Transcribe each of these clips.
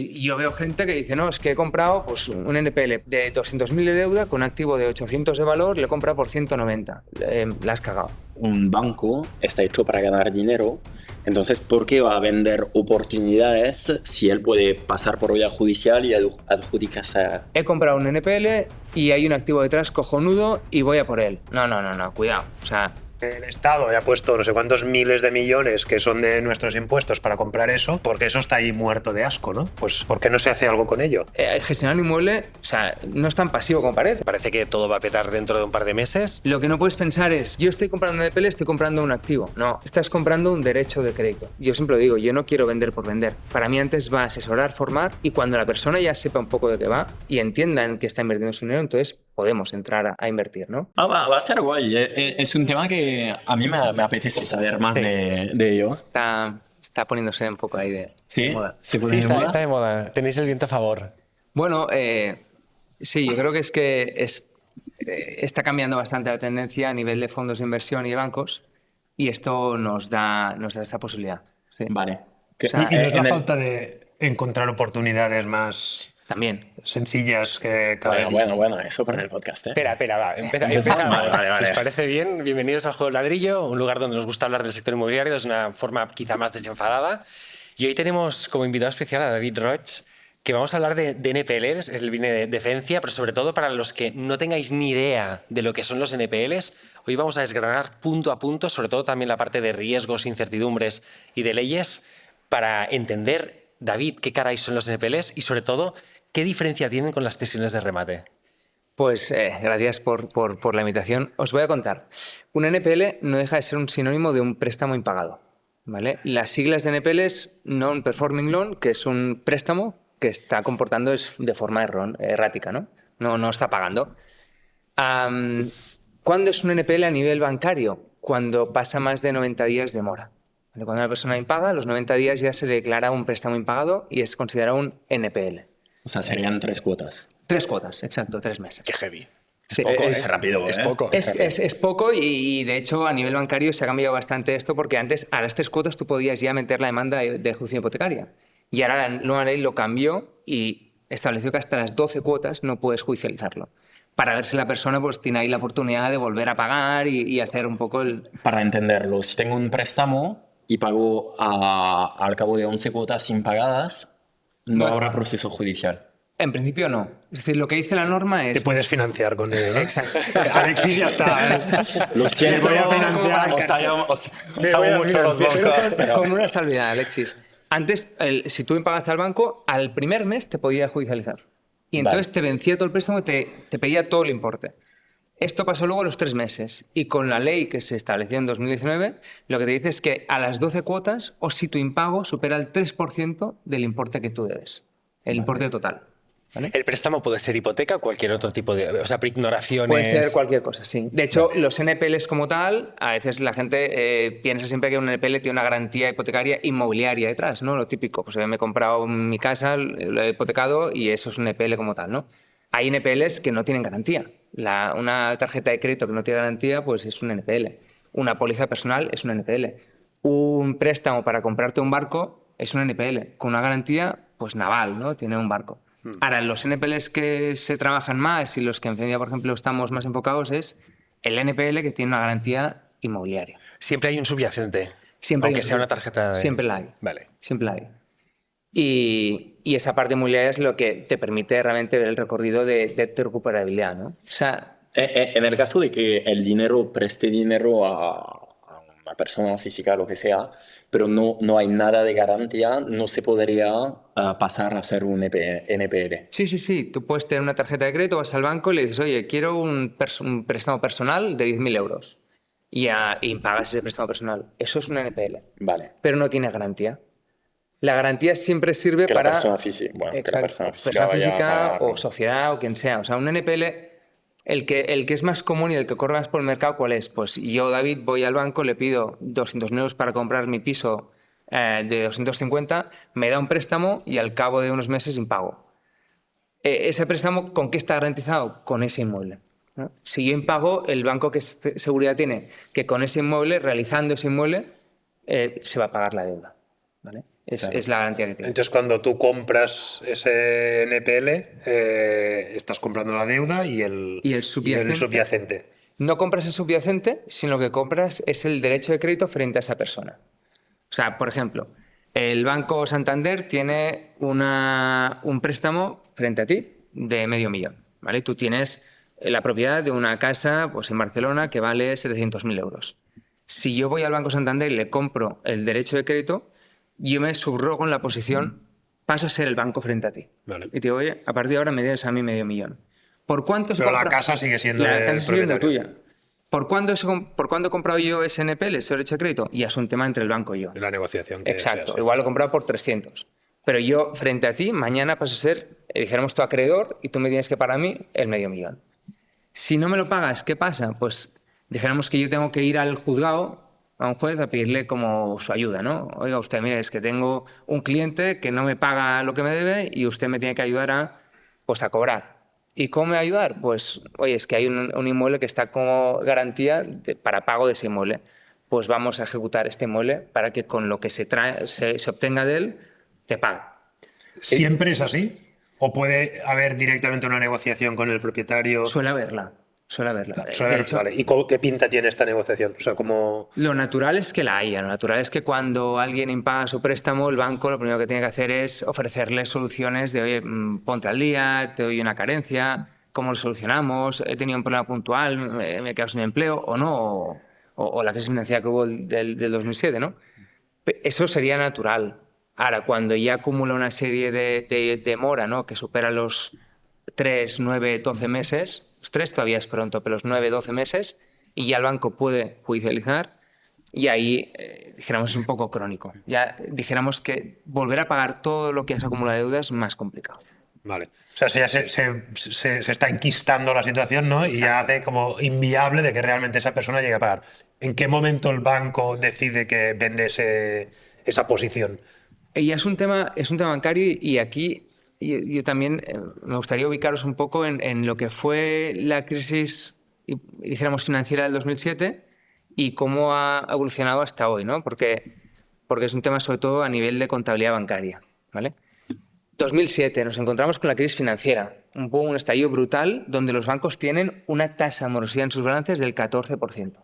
Y yo veo gente que dice, no, es que he comprado pues, un NPL de 200.000 de deuda con activo de 800 de valor, le he comprado por 190. La has cagado. Un banco está hecho para ganar dinero, entonces ¿por qué va a vender oportunidades si él puede pasar por vía judicial y adjudicarse? He comprado un NPL y hay un activo detrás cojonudo y voy a por él. No, cuidado. O sea, El Estado ha puesto no sé cuántos miles de millones que son de nuestros impuestos para comprar eso, porque eso está ahí muerto de asco, ¿no? Pues ¿por qué no se hace algo con ello? gestionar un inmueble, o sea, no es tan pasivo como parece. Parece que todo va a petar dentro de un par de meses. Lo que no puedes pensar es, yo estoy comprando un NPL, estoy comprando un activo. No, estás comprando un derecho de crédito. Yo siempre lo digo, yo no quiero vender por vender. Para mí antes va a asesorar, formar, y cuando la persona ya sepa un poco de qué va y entienda en qué está invirtiendo su dinero, entonces podemos entrar a invertir, ¿no? Va a ser guay. Es un tema que a mí me apetece saber más Sí. de ello. Está poniéndose un poco ahí de ¿Sí? moda. ¿Se pone Sí, de moda? está de moda. Tenéis el viento a favor. Bueno, sí, yo creo que está cambiando bastante la tendencia a nivel de fondos de inversión y de bancos y esto nos da esa posibilidad. Sí. Vale. O sea, Y no es la en el- falta de encontrar oportunidades más también. sencillas que cada Bueno, eso para el podcast, ¿eh? Espera, va. Empezamos. Vale. Si os parece bien, bienvenidos al Juego del Ladrillo, un lugar donde nos gusta hablar del sector inmobiliario de una forma quizá más desenfadada. Y hoy tenemos como invitado especial a David Roig, que vamos a hablar de NPLs, él viene de defensa, pero sobre todo para los que no tengáis ni idea de lo que son los NPLs, hoy vamos a desgranar punto a punto, sobre todo también la parte de riesgos, incertidumbres y de leyes, para entender, David, qué caray son los NPLs y sobre todo, qué diferencia tienen con las cesiones de remate. Pues gracias por la invitación. Os voy a contar. Un NPL no deja de ser un sinónimo de un préstamo impagado, ¿vale? Las siglas de NPL es Non-Performing Loan, que es un préstamo que está comportando de forma errática, ¿no? No está pagando. ¿Cuándo es un NPL a nivel bancario? Cuando pasa más de 90 días de mora. Cuando una persona impaga, a los 90 días ya se le declara un préstamo impagado y es considerado un NPL. O sea, serían 3 cuotas. 3 cuotas, exacto, 3 meses. Qué heavy. Sí. Es rápido, Es ¿eh? poco. Es poco y de hecho a nivel bancario se ha cambiado bastante esto porque antes a las 3 cuotas tú podías ya meter la demanda de ejecución hipotecaria y ahora la nueva ley lo cambió y estableció que hasta las 12 cuotas no puedes judicializarlo para ver si la persona pues tiene ahí la oportunidad de volver a pagar y hacer un poco el... Para entenderlo, si tengo un préstamo y pago al cabo de 11 cuotas impagadas, no Bueno. habrá proceso judicial. En principio no. Es decir, lo que dice la norma te es... puedes financiar con ello, ¿no? Exacto. Alexis ya está. Lo siento, voy a financiar. os hago mucho los bancos, pero... Con una salvedad, Alexis. Antes, si tú impagas al banco, al primer mes te podía judicializar. Y entonces Vale. te vencía todo el préstamo y te pedía todo el importe. Esto pasó luego a los 3 meses. Y con la ley que se estableció en 2019, lo que te dice es que a las 12 cuotas, o si tu impago supera el 3% del importe que tú debes. El importe total. ¿Vale? El préstamo puede ser hipoteca o cualquier otro tipo de... O sea, preignoraciones... Puede ser cualquier cosa, sí. De hecho, los NPLs como tal, a veces la gente piensa siempre que un NPL tiene una garantía hipotecaria inmobiliaria detrás, ¿no? Lo típico, pues me he comprado mi casa, lo he hipotecado y eso es un NPL como tal, ¿no? Hay NPLs que no tienen garantía. Una tarjeta de crédito que no tiene garantía, pues es un NPL. Una póliza personal es un NPL. Un préstamo para comprarte un barco es un NPL. Con una garantía, pues naval, ¿no? Tiene un barco. Ahora, los NPLs que se trabajan más y los que en Fendia, por ejemplo, estamos más enfocados es el NPL que tiene una garantía inmobiliaria. Siempre hay un subyacente. Siempre hay aunque un sea una subyacente. tarjeta de... Siempre la hay. Vale. Siempre la hay. Y esa parte inmobiliaria es lo que te permite realmente ver el recorrido de recuperabilidad, ¿no? O sea, En el caso de que el dinero preste dinero a una persona física, lo que sea, pero no hay nada de garantía, no se podría pasar a ser un NPL. sí. Tú puedes tener una tarjeta de crédito, vas al banco y le dices, oye, quiero un préstamo personal de 10.000 euros. Y pagas ese préstamo personal. Eso es un NPL. Vale. Pero no tiene garantía. La garantía siempre sirve Que para... la persona física, bueno, que la Exacto, persona física vaya a física pagarlo. o sociedad o quien sea. O sea, un NPL, el que es más común y el que corre más por el mercado, ¿cuál es? Pues yo, David, voy al banco, le pido 200.000 euros para comprar mi piso de 250, me da un préstamo y al cabo de unos meses impago. ¿Ese préstamo con qué está garantizado? Con ese inmueble, ¿no? Si yo impago, el banco, ¿qué seguridad tiene? Que con ese inmueble, realizando ese inmueble, se va a pagar la deuda, ¿vale? Es la garantía que tiene. Entonces, cuando tú compras ese NPL, estás comprando la deuda y el subyacente. No compras el subyacente, sino que compras es el derecho de crédito frente a esa persona. O sea, por ejemplo, el Banco Santander tiene un préstamo frente a ti de 500.000, ¿vale? Tú tienes la propiedad de una casa pues, en Barcelona que vale 700.000 euros. Si yo voy al Banco Santander y le compro el derecho de crédito, yo me subrogo en la posición, paso a ser el banco frente a ti. Vale. Y te digo, oye, a partir de ahora me debes a mí 500.000. ¿Por cuánto se Pero compra? la casa sigue siendo La del casa sigue siendo propietario. tuya. ¿Por cuándo he comprado yo ese NPL, ese derecho de crédito? Y es un tema entre el banco y yo. La negociación. Que Exacto. sea, sí. Igual lo he comprado por 300. Pero yo, frente a ti, mañana paso a ser, dijéramos, tu acreedor y tú me tienes que pagar a mí el 500.000. Si no me lo pagas, ¿qué pasa? Pues dijéramos que yo tengo que ir al juzgado, a un juez, a pedirle como su ayuda, ¿no? Oiga, usted, mire, es que tengo un cliente que no me paga lo que me debe y usted me tiene que ayudar a cobrar. ¿Y cómo me va a ayudar? Pues, oye, es que hay un inmueble que está como garantía para pago de ese inmueble. Pues vamos a ejecutar este inmueble para que con lo que se obtenga de él, te pague. ¿Siempre es así? ¿O puede haber directamente una negociación con el propietario? Suele haberla. De hecho, vale. ¿Y qué pinta tiene esta negociación? O sea, ¿cómo...? Lo natural es que la haya. Lo natural es que cuando alguien impaga su préstamo, el banco lo primero que tiene que hacer es ofrecerle soluciones de, oye, ponte al día, te doy una carencia, ¿cómo lo solucionamos? He tenido un problema puntual, me he quedado sin empleo o no, o la crisis financiera que hubo del 2007, ¿no? Eso sería natural. Ahora, cuando ya acumula una serie de demora, ¿no?, que supera los 3, 9, 12 meses, los 3 todavía es pronto, pero los 9, 12 meses, y ya el banco puede judicializar, y ahí, dijéramos, es un poco crónico. Ya dijéramos que volver a pagar todo lo que has acumulado de deuda es más complicado. Vale. O sea, ya se está enquistando la situación, ¿no? Y ya hace como inviable de que realmente esa persona llegue a pagar. ¿En qué momento el banco decide que vende esa posición? Y es un tema bancario, y aquí yo también me gustaría ubicaros un poco en lo que fue la crisis, dijéramos, financiera del 2007 y cómo ha evolucionado hasta hoy, ¿no? Porque es un tema sobre todo a nivel de contabilidad bancaria, ¿vale? 2007 nos encontramos con la crisis financiera, un estallido brutal donde los bancos tienen una tasa de morosidad en sus balances del 14%.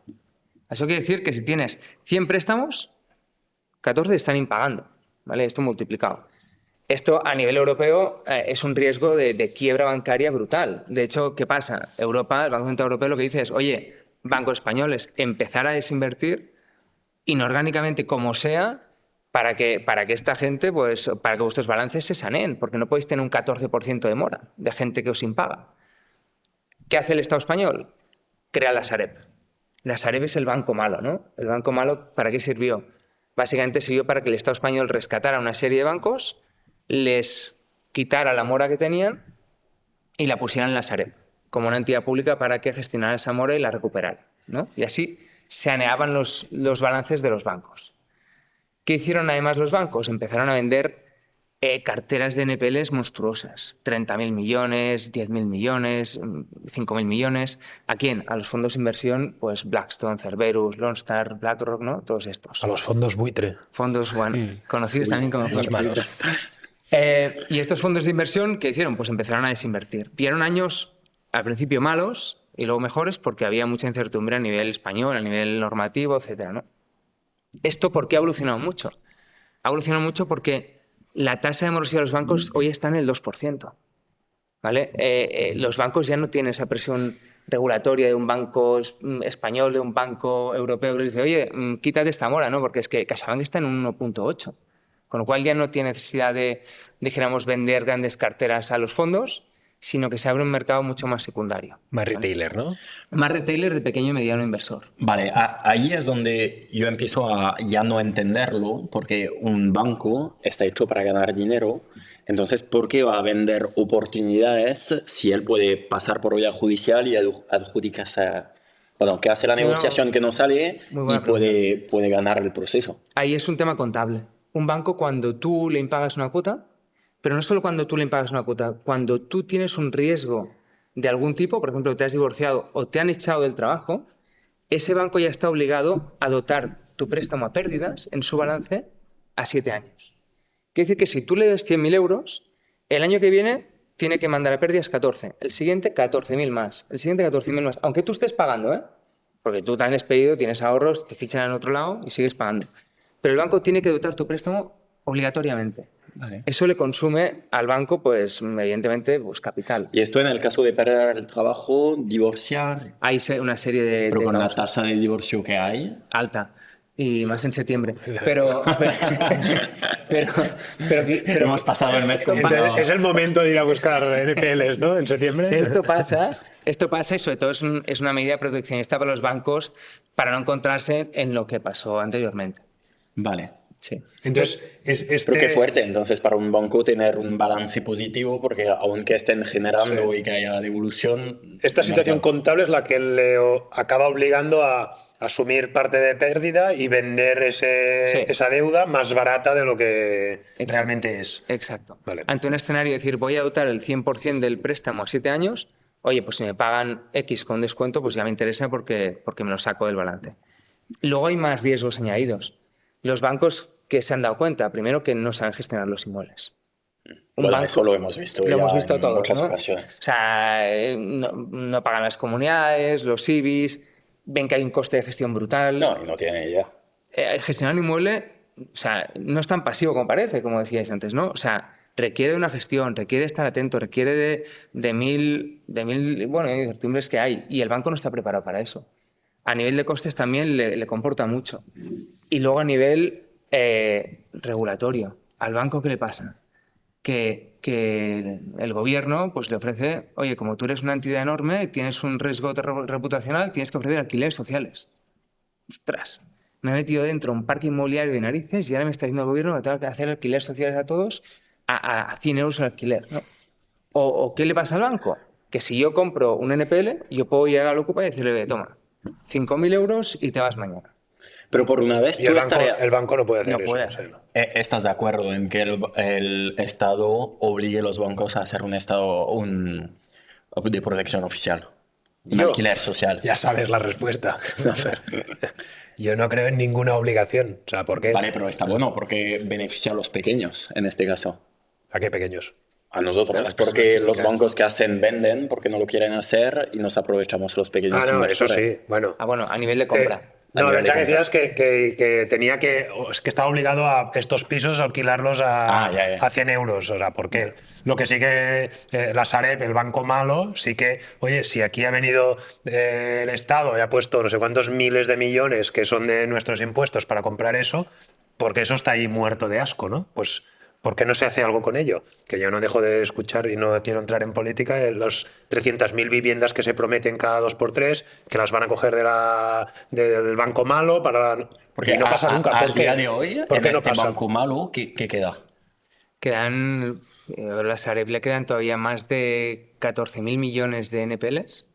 Eso quiere decir que si tienes 100 préstamos, 14 están impagando, ¿vale? Esto multiplicado. Esto a nivel europeo es un riesgo de quiebra bancaria brutal. De hecho, ¿qué pasa? Europa, el Banco Central Europeo lo que dice es, oye, bancos españoles, empezar a desinvertir inorgánicamente como sea para que esta gente, pues, para que vuestros balances se saneen, porque no podéis tener un 14% de mora de gente que os impaga. ¿Qué hace el Estado español? Crea la Sareb. La Sareb es el banco malo, ¿no? El banco malo, ¿para qué sirvió? Básicamente sirvió para que el Estado español rescatara una serie de bancos, les quitara la mora que tenían y la pusieran en la Sareb, como una entidad pública para que gestionara esa mora y la recuperara, ¿no? Y así saneaban los balances de los bancos. ¿Qué hicieron además los bancos? Empezaron a vender carteras de NPLs monstruosas. 30.000 millones, 10.000 millones, 5.000 millones. ¿A quién? A los fondos de inversión, pues Blackstone, Cerberus, Lone Star, BlackRock, ¿no? Todos estos. A los fondos buitre. Fondos, bueno, conocidos también como Los malos. y estos fondos de inversión, ¿qué hicieron? Pues empezaron a desinvertir. Vieron años al principio malos y luego mejores porque había mucha incertidumbre a nivel español, a nivel normativo, etcétera, ¿no? ¿Esto por qué ha evolucionado mucho? Ha evolucionado mucho porque la tasa de morosidad de los bancos hoy está en el 2%. ¿Vale? Los bancos ya no tienen esa presión regulatoria de un banco español, de un banco europeo que les dice, oye, quítate esta mora, ¿no? Porque es que CaixaBank está en un 1.8. Con lo cual ya no tiene necesidad de, dijéramos, vender grandes carteras a los fondos, sino que se abre un mercado mucho más secundario. Más retailer, ¿no? Más retailer de pequeño y mediano inversor. Vale, ahí es donde yo empiezo a ya no entenderlo, porque un banco está hecho para ganar dinero. Entonces, ¿por qué va a vender oportunidades si él puede pasar por vía judicial y adjudicarse? Bueno, que hace la negociación que no sale y puede ganar el proceso. Ahí es un tema contable. Un banco, cuando tú le impagas una cuota, pero no solo cuando tú le impagas una cuota, cuando tú tienes un riesgo de algún tipo, por ejemplo, te has divorciado o te han echado del trabajo, ese banco ya está obligado a dotar tu préstamo a pérdidas en su balance a 7 años. Quiere decir que si tú le des 100.000 euros, el año que viene tiene que mandar a pérdidas 14, el siguiente 14.000 más, el siguiente 14.000 más, aunque tú estés pagando, ¿eh? Porque tú te has despedido, tienes ahorros, te fichan en otro lado y sigues pagando. Pero el banco tiene que dotar tu préstamo obligatoriamente. Vale. Eso le consume al banco, pues, evidentemente, pues, capital. Y esto en el caso de perder el trabajo, divorciar, Hay una serie de pero con la causas. tasa de divorcio que hay. Alta. Y más en septiembre. Pero Hemos pasado el mes esto complicado. Es el momento de ir a buscar NPLs, ¿no? En septiembre. Esto pasa y sobre todo es una medida proteccionista para los bancos para no encontrarse en lo que pasó anteriormente. Vale. Sí. Entonces, Pero qué fuerte entonces para un banco tener un balance positivo, porque aunque estén generando y que haya devolución... Esta situación mercado. contable es la que le acaba obligando a asumir parte de pérdida y vender esa deuda más barata de lo que realmente es. Exacto. Vale. Ante un escenario de decir, voy a dotar el 100% del préstamo a 7 años, oye, pues si me pagan X con descuento, pues ya me interesa porque me lo saco del balance. Luego hay más riesgos añadidos. Los bancos que se han dado cuenta, primero, que no saben gestionar los inmuebles. Bueno, eso lo hemos visto Lo ya hemos visto en todos, muchas ¿no? ocasiones. O sea, no pagan las comunidades, los IBIs, ven que hay un coste de gestión brutal. No, y no tiene idea. Gestionar un inmueble, o sea, no es tan pasivo como parece, como decíais antes, ¿no? O sea, requiere de una gestión, requiere estar atento, requiere de mil, bueno, incertidumbres que hay, y el banco no está preparado para eso. A nivel de costes también le comporta mucho. Y luego a nivel regulatorio, ¿al banco qué le pasa? Que el gobierno pues, le ofrece, oye, como tú eres una entidad enorme, tienes un riesgo reputacional, tienes que ofrecer alquileres sociales. Ostras, me he metido dentro un parque inmobiliario de narices y ahora me está diciendo el gobierno que tengo que hacer alquileres sociales a todos a 100 euros el alquiler, ¿no? ¿O qué le pasa al banco? Que si yo compro un NPL, yo puedo llegar al Ocupa y decirle, toma, 5.000 euros y te vas mañana. Pero por una vez Y tú el banco no puede hacer No eso. puede o sea, hacerlo. ¿Estás de acuerdo en que el Estado obligue a los bancos a hacer un de protección oficial? Un Yo- alquiler social. Ya sabes la respuesta. Yo no creo en ninguna obligación. O sea, ¿por qué? Vale, pero está bueno porque beneficia a los pequeños en este caso. ¿A qué pequeños? A nosotros, las porque personas los físicas. bancos que hacen venden porque no lo quieren hacer y nos aprovechamos los pequeños Ah, no, eso inversores. sí. Bueno. Bueno, a nivel de compra. A No, nivel de ya que compra. decías que tenía es que estaba obligado a estos pisos a alquilarlos a 100 euros. O sea, ¿por qué? Lo que sí que la Sareb, el banco malo, sí que, oye, si aquí ha venido el Estado y ha puesto no sé cuántos miles de millones que son de nuestros impuestos para comprar eso, porque eso está ahí muerto de asco, ¿no? Pues ¿por qué no se hace algo con ello? Que yo no dejo de escuchar y no quiero entrar en política, los 300.000 viviendas que se prometen cada 2x3, que las van a coger del banco malo Porque y no pasa nunca. al ¿Por qué? día de hoy, ¿Por en qué no este pasa? banco malo, ¿qué queda? Quedan, a la Sareb le quedan todavía más de 14.000 millones de NPLs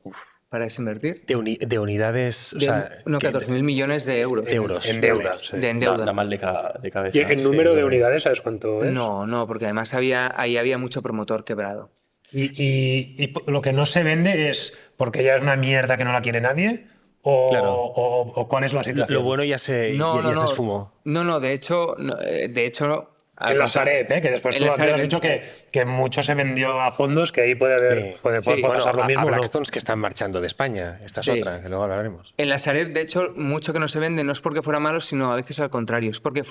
para desinvertir. De unidades. O sea, No, 14.000 millones de euros. de euros. En deuda. Sí. De endeuda. Da mal de cabeza. ¿Y el número de unidades sabes cuánto es? No, porque además ahí había mucho promotor quebrado. Y lo que no se vende es porque ya es una mierda que no la quiere nadie, o, Claro. o cuál es la situación. Lo bueno ya se esfumó. No, de hecho, En la Sareb, que después en tú la has Sareb, dicho que mucho se vendió a fondos, que ahí puede haber Sí. puede Sí. pasar lo mismo. A ¿no? Blackstones que están marchando de España. Esta es Sí. otra, que luego hablaremos. En la Sareb, de hecho, mucho que no se vende no es porque fuera malo, sino a veces al contrario. Es porque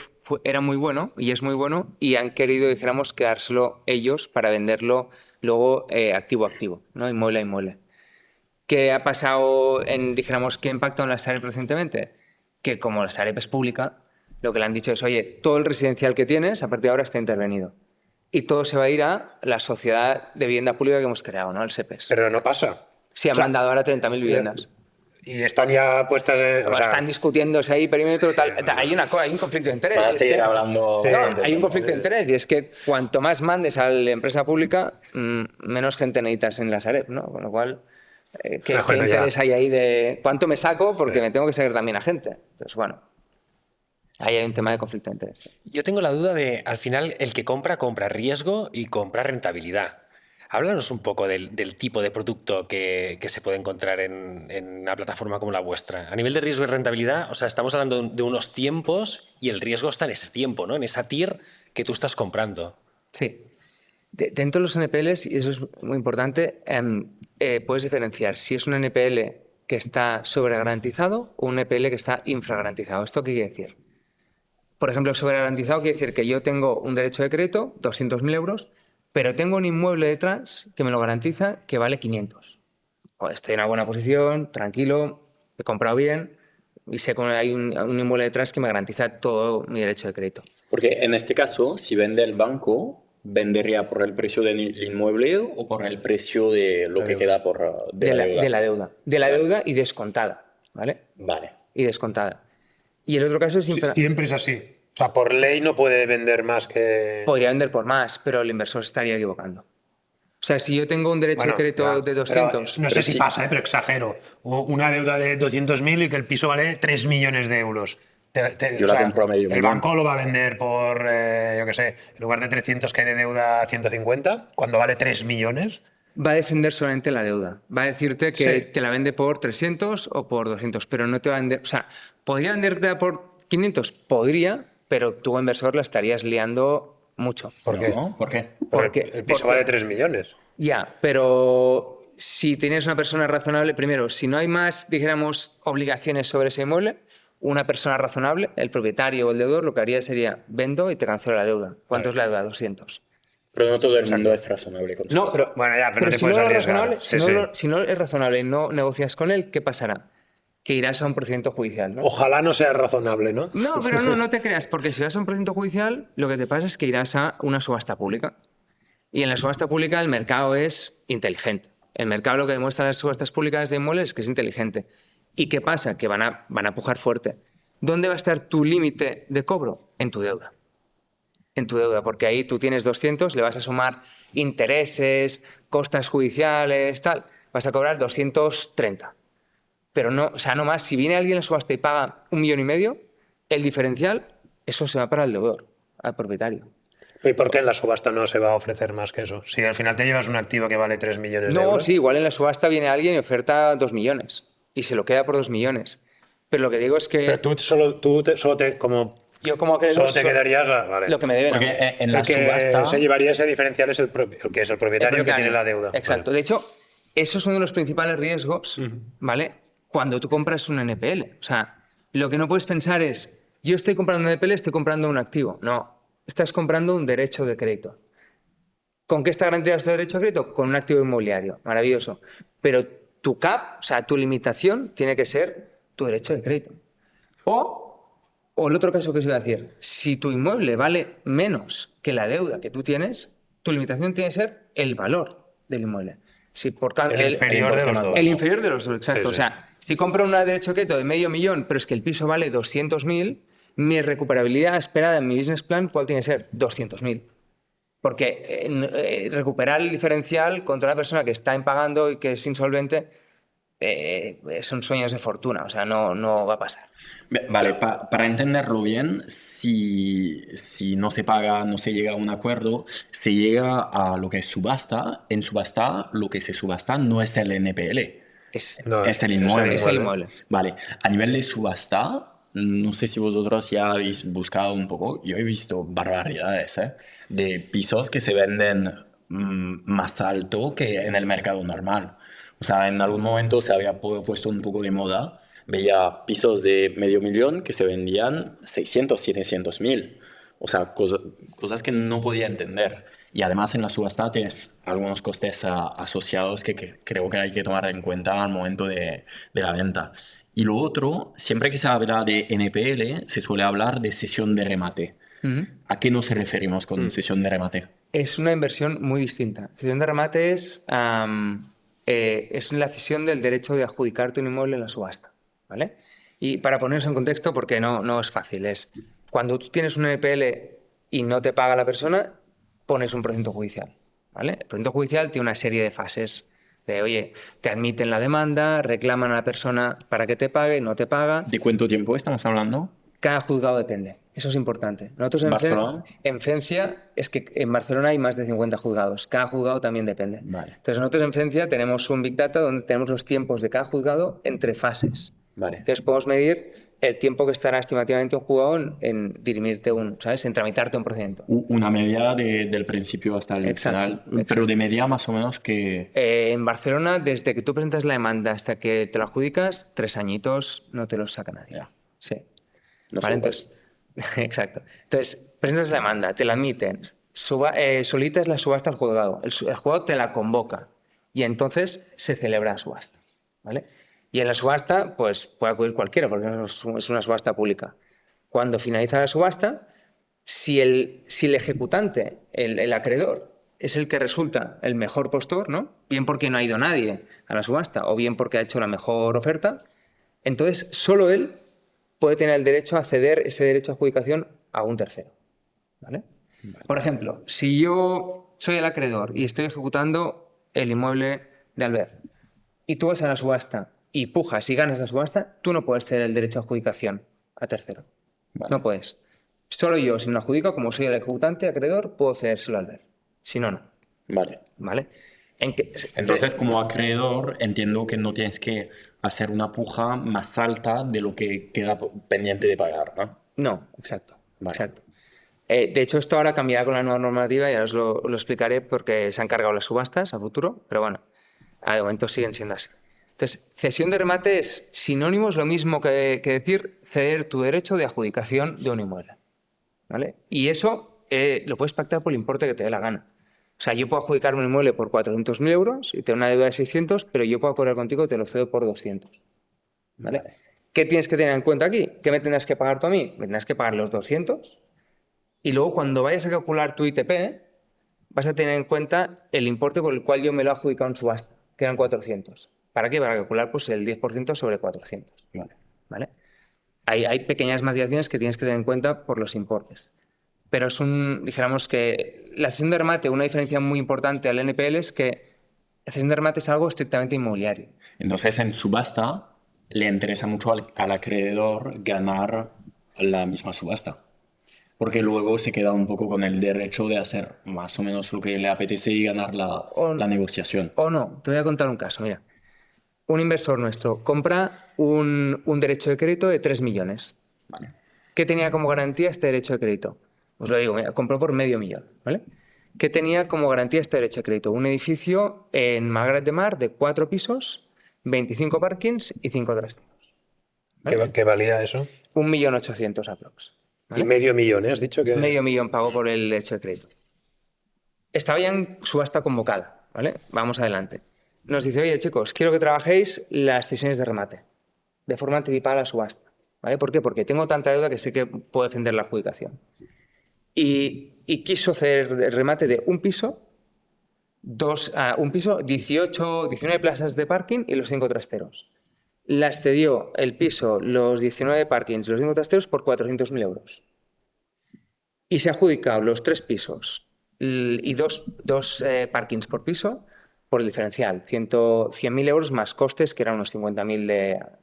era muy bueno y es muy bueno y han querido, dijéramos, quedárselo ellos para venderlo luego activo a activo, ¿no? Inmueble a inmueble. ¿Qué ha pasado dijéramos, qué impacto en la Sareb recientemente? Que como la Sareb es pública, lo que le han dicho es, oye, todo el residencial que tienes a partir de ahora está intervenido. Y todo se va a ir a la sociedad de vivienda pública que hemos creado, ¿no? El SEPES. Pero no pasa. Sí, han mandado ahora 30.000 viviendas. Y están ya puestas o sea, Están discutiéndose ahí perímetro tal. Hay un conflicto de interés. Van a y es seguir que- hablando. No, bastante hay un tiempo. conflicto de interés y es que cuanto más mandes a la empresa pública, menos gente necesitas en la Sareb, ¿no? Con lo cual, ¿qué Bueno, ya. interés hay ahí de cuánto me saco? Porque me tengo que sacar también a gente. Entonces, bueno, ahí hay un tema de conflicto de interés. Yo tengo la duda de, al final, el que compra riesgo y compra rentabilidad. Háblanos un poco del tipo de producto que se puede encontrar en una plataforma como la vuestra. A nivel de riesgo y rentabilidad, o sea, estamos hablando de unos tiempos y el riesgo está en ese tiempo, ¿no? En esa tier que tú estás comprando. Sí. Dentro de los NPLs, y eso es muy importante, puedes diferenciar si es un NPL que está sobregarantizado o un NPL que está infragarantizado. ¿Esto qué quiere decir? Por ejemplo, sobregarantizado quiere decir que yo tengo un derecho de crédito, 200.000 euros, pero tengo un inmueble detrás que me lo garantiza que vale 500. Pues estoy en una buena posición, tranquilo, he comprado bien y sé que hay un inmueble detrás que me garantiza todo mi derecho de crédito. Porque en este caso, si vende el banco, ¿vendería por el precio del inmueble o por el precio de lo que queda de la deuda? De la deuda. De la deuda y descontada, ¿vale? Vale. Y descontada. Y el otro caso es... Siempre es así. O sea, por ley no puede vender más que... Podría vender por más, pero el inversor se estaría equivocando. O sea, si yo tengo un derecho de crédito de 200... No sé si pasa, pero exagero. Una deuda de 200.000 y que el piso vale 3 millones de euros. Yo la compro a medio el millón. banco lo va a vender por, yo qué sé, en lugar de 300 que hay de deuda, 150, cuando vale 3 millones. Va a defender solamente la deuda. Va a decirte que Sí. te la vende por 300 o por 200, pero no te va a vender... O sea, ¿podría venderte por 500? Podría, pero tú, inversor, la estarías liando mucho. ¿Por qué? ¿No? ¿Por qué? Porque el piso vale 3 millones. Ya, pero si tienes una persona razonable, primero, si no hay más, dijéramos, obligaciones sobre ese inmueble, una persona razonable, el propietario o el deudor, lo que haría sería vendo y te cancelo la deuda. ¿Cuánto es la deuda? 200. Pero no todo el mundo es razonable con su No, casa. pero, Bueno, ya, pero no te si puedes no es arriesgar. razonable, Sí, si, sí. si no es razonable y no negocias con él, ¿qué pasará? Que irás a un procedimiento judicial, ¿no? Ojalá no sea razonable, ¿no? No, pero no te creas, porque si vas a un procedimiento judicial, lo que te pasa es que irás a una subasta pública. Y en la subasta pública el mercado es inteligente. El mercado lo que demuestra las subastas públicas de inmuebles es que es inteligente. ¿Y qué pasa? Que van a pujar fuerte. ¿Dónde va a estar tu límite de cobro? En tu deuda. En tu deuda, porque ahí tú tienes 200, le vas a sumar intereses, costas judiciales, tal. Vas a cobrar 230. Pero no, o sea, no más. Si viene alguien a la subasta y paga 1,5 millones, el diferencial, eso se va para el deudor, al propietario. ¿Y por qué en la subasta no se va a ofrecer más que eso? Si al final te llevas un activo que vale 3 millones de No, euros. sí, igual en la subasta viene alguien y oferta 2 millones y se lo queda por 2 millones. Pero lo que digo es que Pero tú solo te yo como acreedor solo te quedarías vale. lo que me deben. Porque en la El que subasta... se llevaría ese diferencial es el que es el propietario que tiene la deuda. Exacto. Vale. De hecho, eso es uno de los principales riesgos, ¿vale? Cuando tú compras un NPL. O sea, lo que no puedes pensar es, yo estoy comprando un NPL, estoy comprando un activo. No, estás comprando un derecho de crédito. ¿Con qué está garantizado este derecho de crédito? Con un activo inmobiliario. Maravilloso. Pero tu cap, o sea, tu limitación tiene que ser tu derecho de crédito. O el otro caso que os iba a decir, si tu inmueble vale menos que la deuda que tú tienes, tu limitación tiene que ser el valor del inmueble. Si por El inferior de los dos. El inferior de los dos, exacto. Sí, sí. O sea, si compro un derecho de crédito de 500.000, pero es que el piso vale 200.000, mi recuperabilidad esperada en mi business plan, ¿cuál tiene que ser? 200.000. Porque recuperar el diferencial contra una persona que está impagando y que es insolvente son sueños de fortuna, o sea, no va a pasar. Vale, para entenderlo bien, si no se paga, no se llega a un acuerdo, se llega a lo que es subasta. En subasta, lo que se subasta no es el NPL, No, es el inmueble. Es el inmueble. Vale, a nivel de subasta, no sé si vosotros ya habéis buscado un poco, yo he visto barbaridades, de pisos que se venden más alto que en el mercado normal. O sea, en algún momento se había puesto un poco de moda, veía pisos de 500.000 que se vendían 600, 700 mil. O sea, cosas que no podía entender. Y además en la subasta tienes algunos costes asociados que creo que hay que tomar en cuenta al momento de la venta. Y lo otro, siempre que se habla de NPL, se suele hablar de cesión de remate. ¿A qué nos referimos con cesión de remate? Es una inversión muy distinta. Cesión de remate es la cesión del derecho de adjudicarte un inmueble en la subasta, ¿vale? Y para ponerse en contexto, porque no es fácil, es cuando tú tienes un NPL y no te paga la persona, pones un procedimiento judicial, ¿vale? El procedimiento judicial tiene una serie de fases de, oye, te admiten la demanda, reclaman a la persona para que te pague, no te paga. ¿De cuánto tiempo estamos hablando? Cada juzgado depende. Eso es importante. Nosotros ¿Barcelona? En Cencia, es que en Barcelona hay más de 50 juzgados. Cada juzgado también depende. Vale. Entonces nosotros en Cencia tenemos un Big Data donde tenemos los tiempos de cada juzgado entre fases. Vale. Entonces podemos medir el tiempo que estará estimativamente un juzgado en dirimirte ¿sabes? En tramitarte un procedimiento. Una media del principio hasta el Exacto, final, pero de media más o menos que... En Barcelona, desde que tú presentas la demanda hasta que te la adjudicas, 3 añitos no te los saca nadie. Ya. Sí. No Vale, sé, entonces, exacto. Entonces, presentas la demanda, te la admiten, solitas la subasta al juzgado, el juzgado te la convoca y entonces se celebra la subasta. ¿Vale? Y en la subasta, pues puede acudir cualquiera, porque es una subasta pública. Cuando finaliza la subasta, si el ejecutante, el acreedor, es el que resulta el mejor postor, ¿no? Bien porque no ha ido nadie a la subasta o bien porque ha hecho la mejor oferta, entonces solo él puede tener el derecho a ceder ese derecho a adjudicación a un tercero. ¿Vale? Por ejemplo, si yo soy el acreedor y estoy ejecutando el inmueble de Albert y tú vas a la subasta y pujas y ganas la subasta, tú no puedes ceder el derecho a adjudicación a tercero. Vale. No puedes. Solo yo, si me lo adjudico, como soy el ejecutante, acreedor, puedo cedérselo al Albert. Si no, no. Vale. ¿Vale? Entonces, como acreedor, entiendo que no tienes que hacer una puja más alta de lo que queda pendiente de pagar, ¿no? No, exacto. Vale. Exacto. De hecho, esto ahora cambiará con la nueva normativa y ahora os lo explicaré porque se han cargado las subastas a futuro, pero bueno, de momento siguen siendo así. Entonces, cesión de remate es sinónimo, es lo mismo que decir ceder tu derecho de adjudicación de un inmueble. ¿Vale? Y eso lo puedes pactar por el importe que te dé la gana. O sea, yo puedo adjudicarme un inmueble por 400.000 euros y tener una deuda de 600, pero yo puedo acordar contigo y te lo cedo por 200. ¿Vale? ¿Qué tienes que tener en cuenta aquí? ¿Qué me tendrás que pagar tú a mí? Me tendrás que pagar los 200 y luego cuando vayas a calcular tu ITP vas a tener en cuenta el importe por el cual yo me lo he adjudicado en subasta, que eran 400. ¿Para qué? Para calcular pues, el 10% sobre 400. Vale. ¿Vale? Hay pequeñas matizaciones que tienes que tener en cuenta por los importes. Pero dijéramos que la cesión de remate, una diferencia muy importante al NPL es que la cesión de remate es algo estrictamente inmobiliario. Entonces, en subasta le interesa mucho al acreedor ganar la misma subasta. Porque luego se queda un poco con el derecho de hacer más o menos lo que le apetece y ganar la negociación. O no, te voy a contar un caso, mira. Un inversor nuestro compra un derecho de crédito de 3 millones. Vale. ¿Qué tenía como garantía este derecho de crédito? Os lo digo, mira, compró por 500.000, ¿vale? ¿Qué tenía como garantía este derecho de crédito? Un edificio en Malgrat de Mar de 4 pisos, 25 parkings y 5 trasteros. ¿Vale? ¿Qué valía eso? 1.800.000 aprox. ¿Vale? Y medio millón, ¿eh? Has dicho que... 500.000 pagó por el derecho de crédito. Estaba ya en subasta convocada, ¿vale? Vamos adelante. Nos dice, oye, chicos, quiero que trabajéis las cesiones de remate de forma anticipada a la subasta. ¿Vale? ¿Por qué? Porque tengo tanta deuda que sé que puedo defender la adjudicación. Y quiso hacer el remate de un piso, 19 plazas de parking y los 5 trasteros. Las cedió el piso, los 19 parkings y los 5 trasteros por 400.000 euros. Y se ha adjudicado los 3 pisos y dos parkings por piso por el diferencial, 100.000 euros más costes, que eran unos 50.000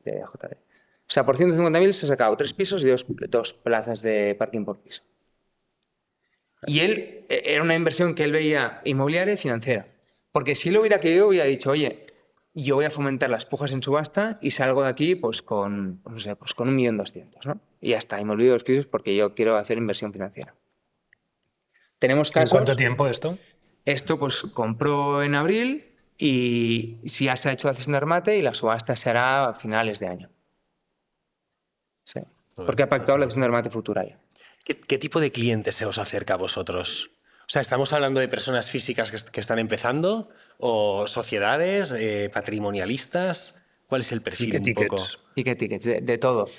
de AJD. O sea, por 150.000 se ha sacado 3 pisos y 2 plazas de parking por piso. Y él, era una inversión que él veía inmobiliaria y financiera. Porque si lo hubiera querido, hubiera dicho, oye, yo voy a fomentar las pujas en subasta y salgo de aquí pues con 1.200.000, ¿no? Y ya está, y me olvido de los pisos porque yo quiero hacer inversión financiera. Tenemos casos... ¿En cuánto tiempo esto? Esto pues compró en abril y ya se ha hecho la cesión de remate y la subasta se hará a finales de año. Sí, porque ha pactado la cesión de remate futura ya. ¿Qué tipo de cliente se os acerca a vosotros? O sea, ¿estamos hablando de personas físicas que están empezando o sociedades, patrimonialistas? ¿Cuál es el perfil ¿Qué un tickets? poco? Tickets, de todo.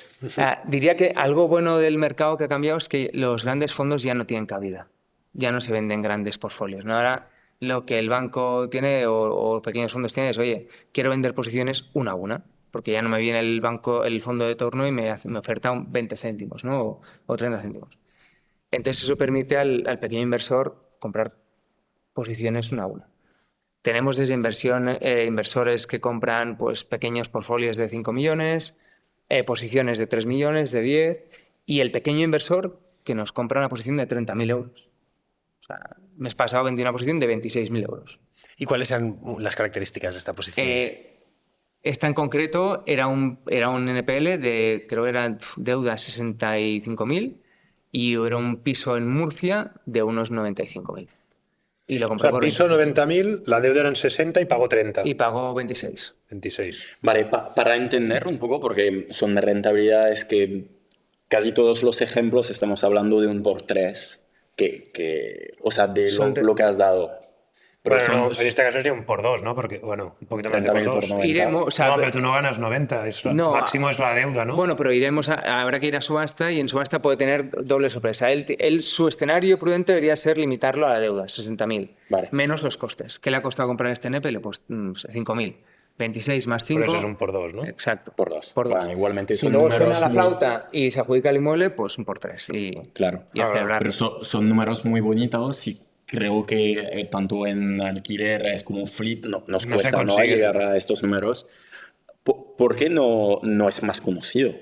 Diría que algo bueno del mercado que ha cambiado es que los grandes fondos ya no tienen cabida. Ya no se venden grandes portfolios, ¿no? Ahora lo que el banco tiene o pequeños fondos tienen es, oye, quiero vender posiciones una a una, porque ya no me viene el fondo de turno y me oferta 20 céntimos, ¿no? O 30 céntimos. Entonces eso permite al pequeño inversor comprar posiciones una a una. Tenemos desde inversores que compran pues, pequeños portfolios de 5 millones, posiciones de 3 millones, de 10, y el pequeño inversor que nos compra una posición de 30.000 euros. O sea, mes pasado vendí una posición de 26.000 euros. ¿Y cuáles eran las características de esta posición? Esta en concreto era un NPL de, creo que era deuda 65.000 y era un piso en Murcia de unos 95.000. Y lo O compré sea, por piso 26. 90.000, la deuda eran 60 y pagó 30. Y pagó 26. 26. Vale, para entender un poco, porque son rentabilidades que casi todos los ejemplos estamos hablando de un por tres, o sea, de Son lo que has dado. Pero Bueno, son no, en este caso sería un por 2, ¿no? Porque, bueno, un poquito más de por 30.000 por 2. 90. Iremos, o sea, No, pero tú no ganas 90. no, Máximo es la deuda, ¿no? Bueno, pero habrá que ir a subasta y en subasta puede tener doble sorpresa. Su escenario prudente debería ser limitarlo a la deuda, 60.000, Vale. menos los costes. ¿Qué le ha costado comprar este NPL? Pues 5.000. 26 más 5. Por eso es un por 2, ¿no? Exacto. Por dos. Por 2. Bueno, igualmente si son luego suena números la muy- flauta y se adjudica el inmueble, pues un por 3. Claro. Y a celebrar. Pero son números muy bonitos y creo que tanto en alquiler es como flip nos No se cuesta ¿no? consigue. llegar a estos números. ¿Por qué no es más conocido?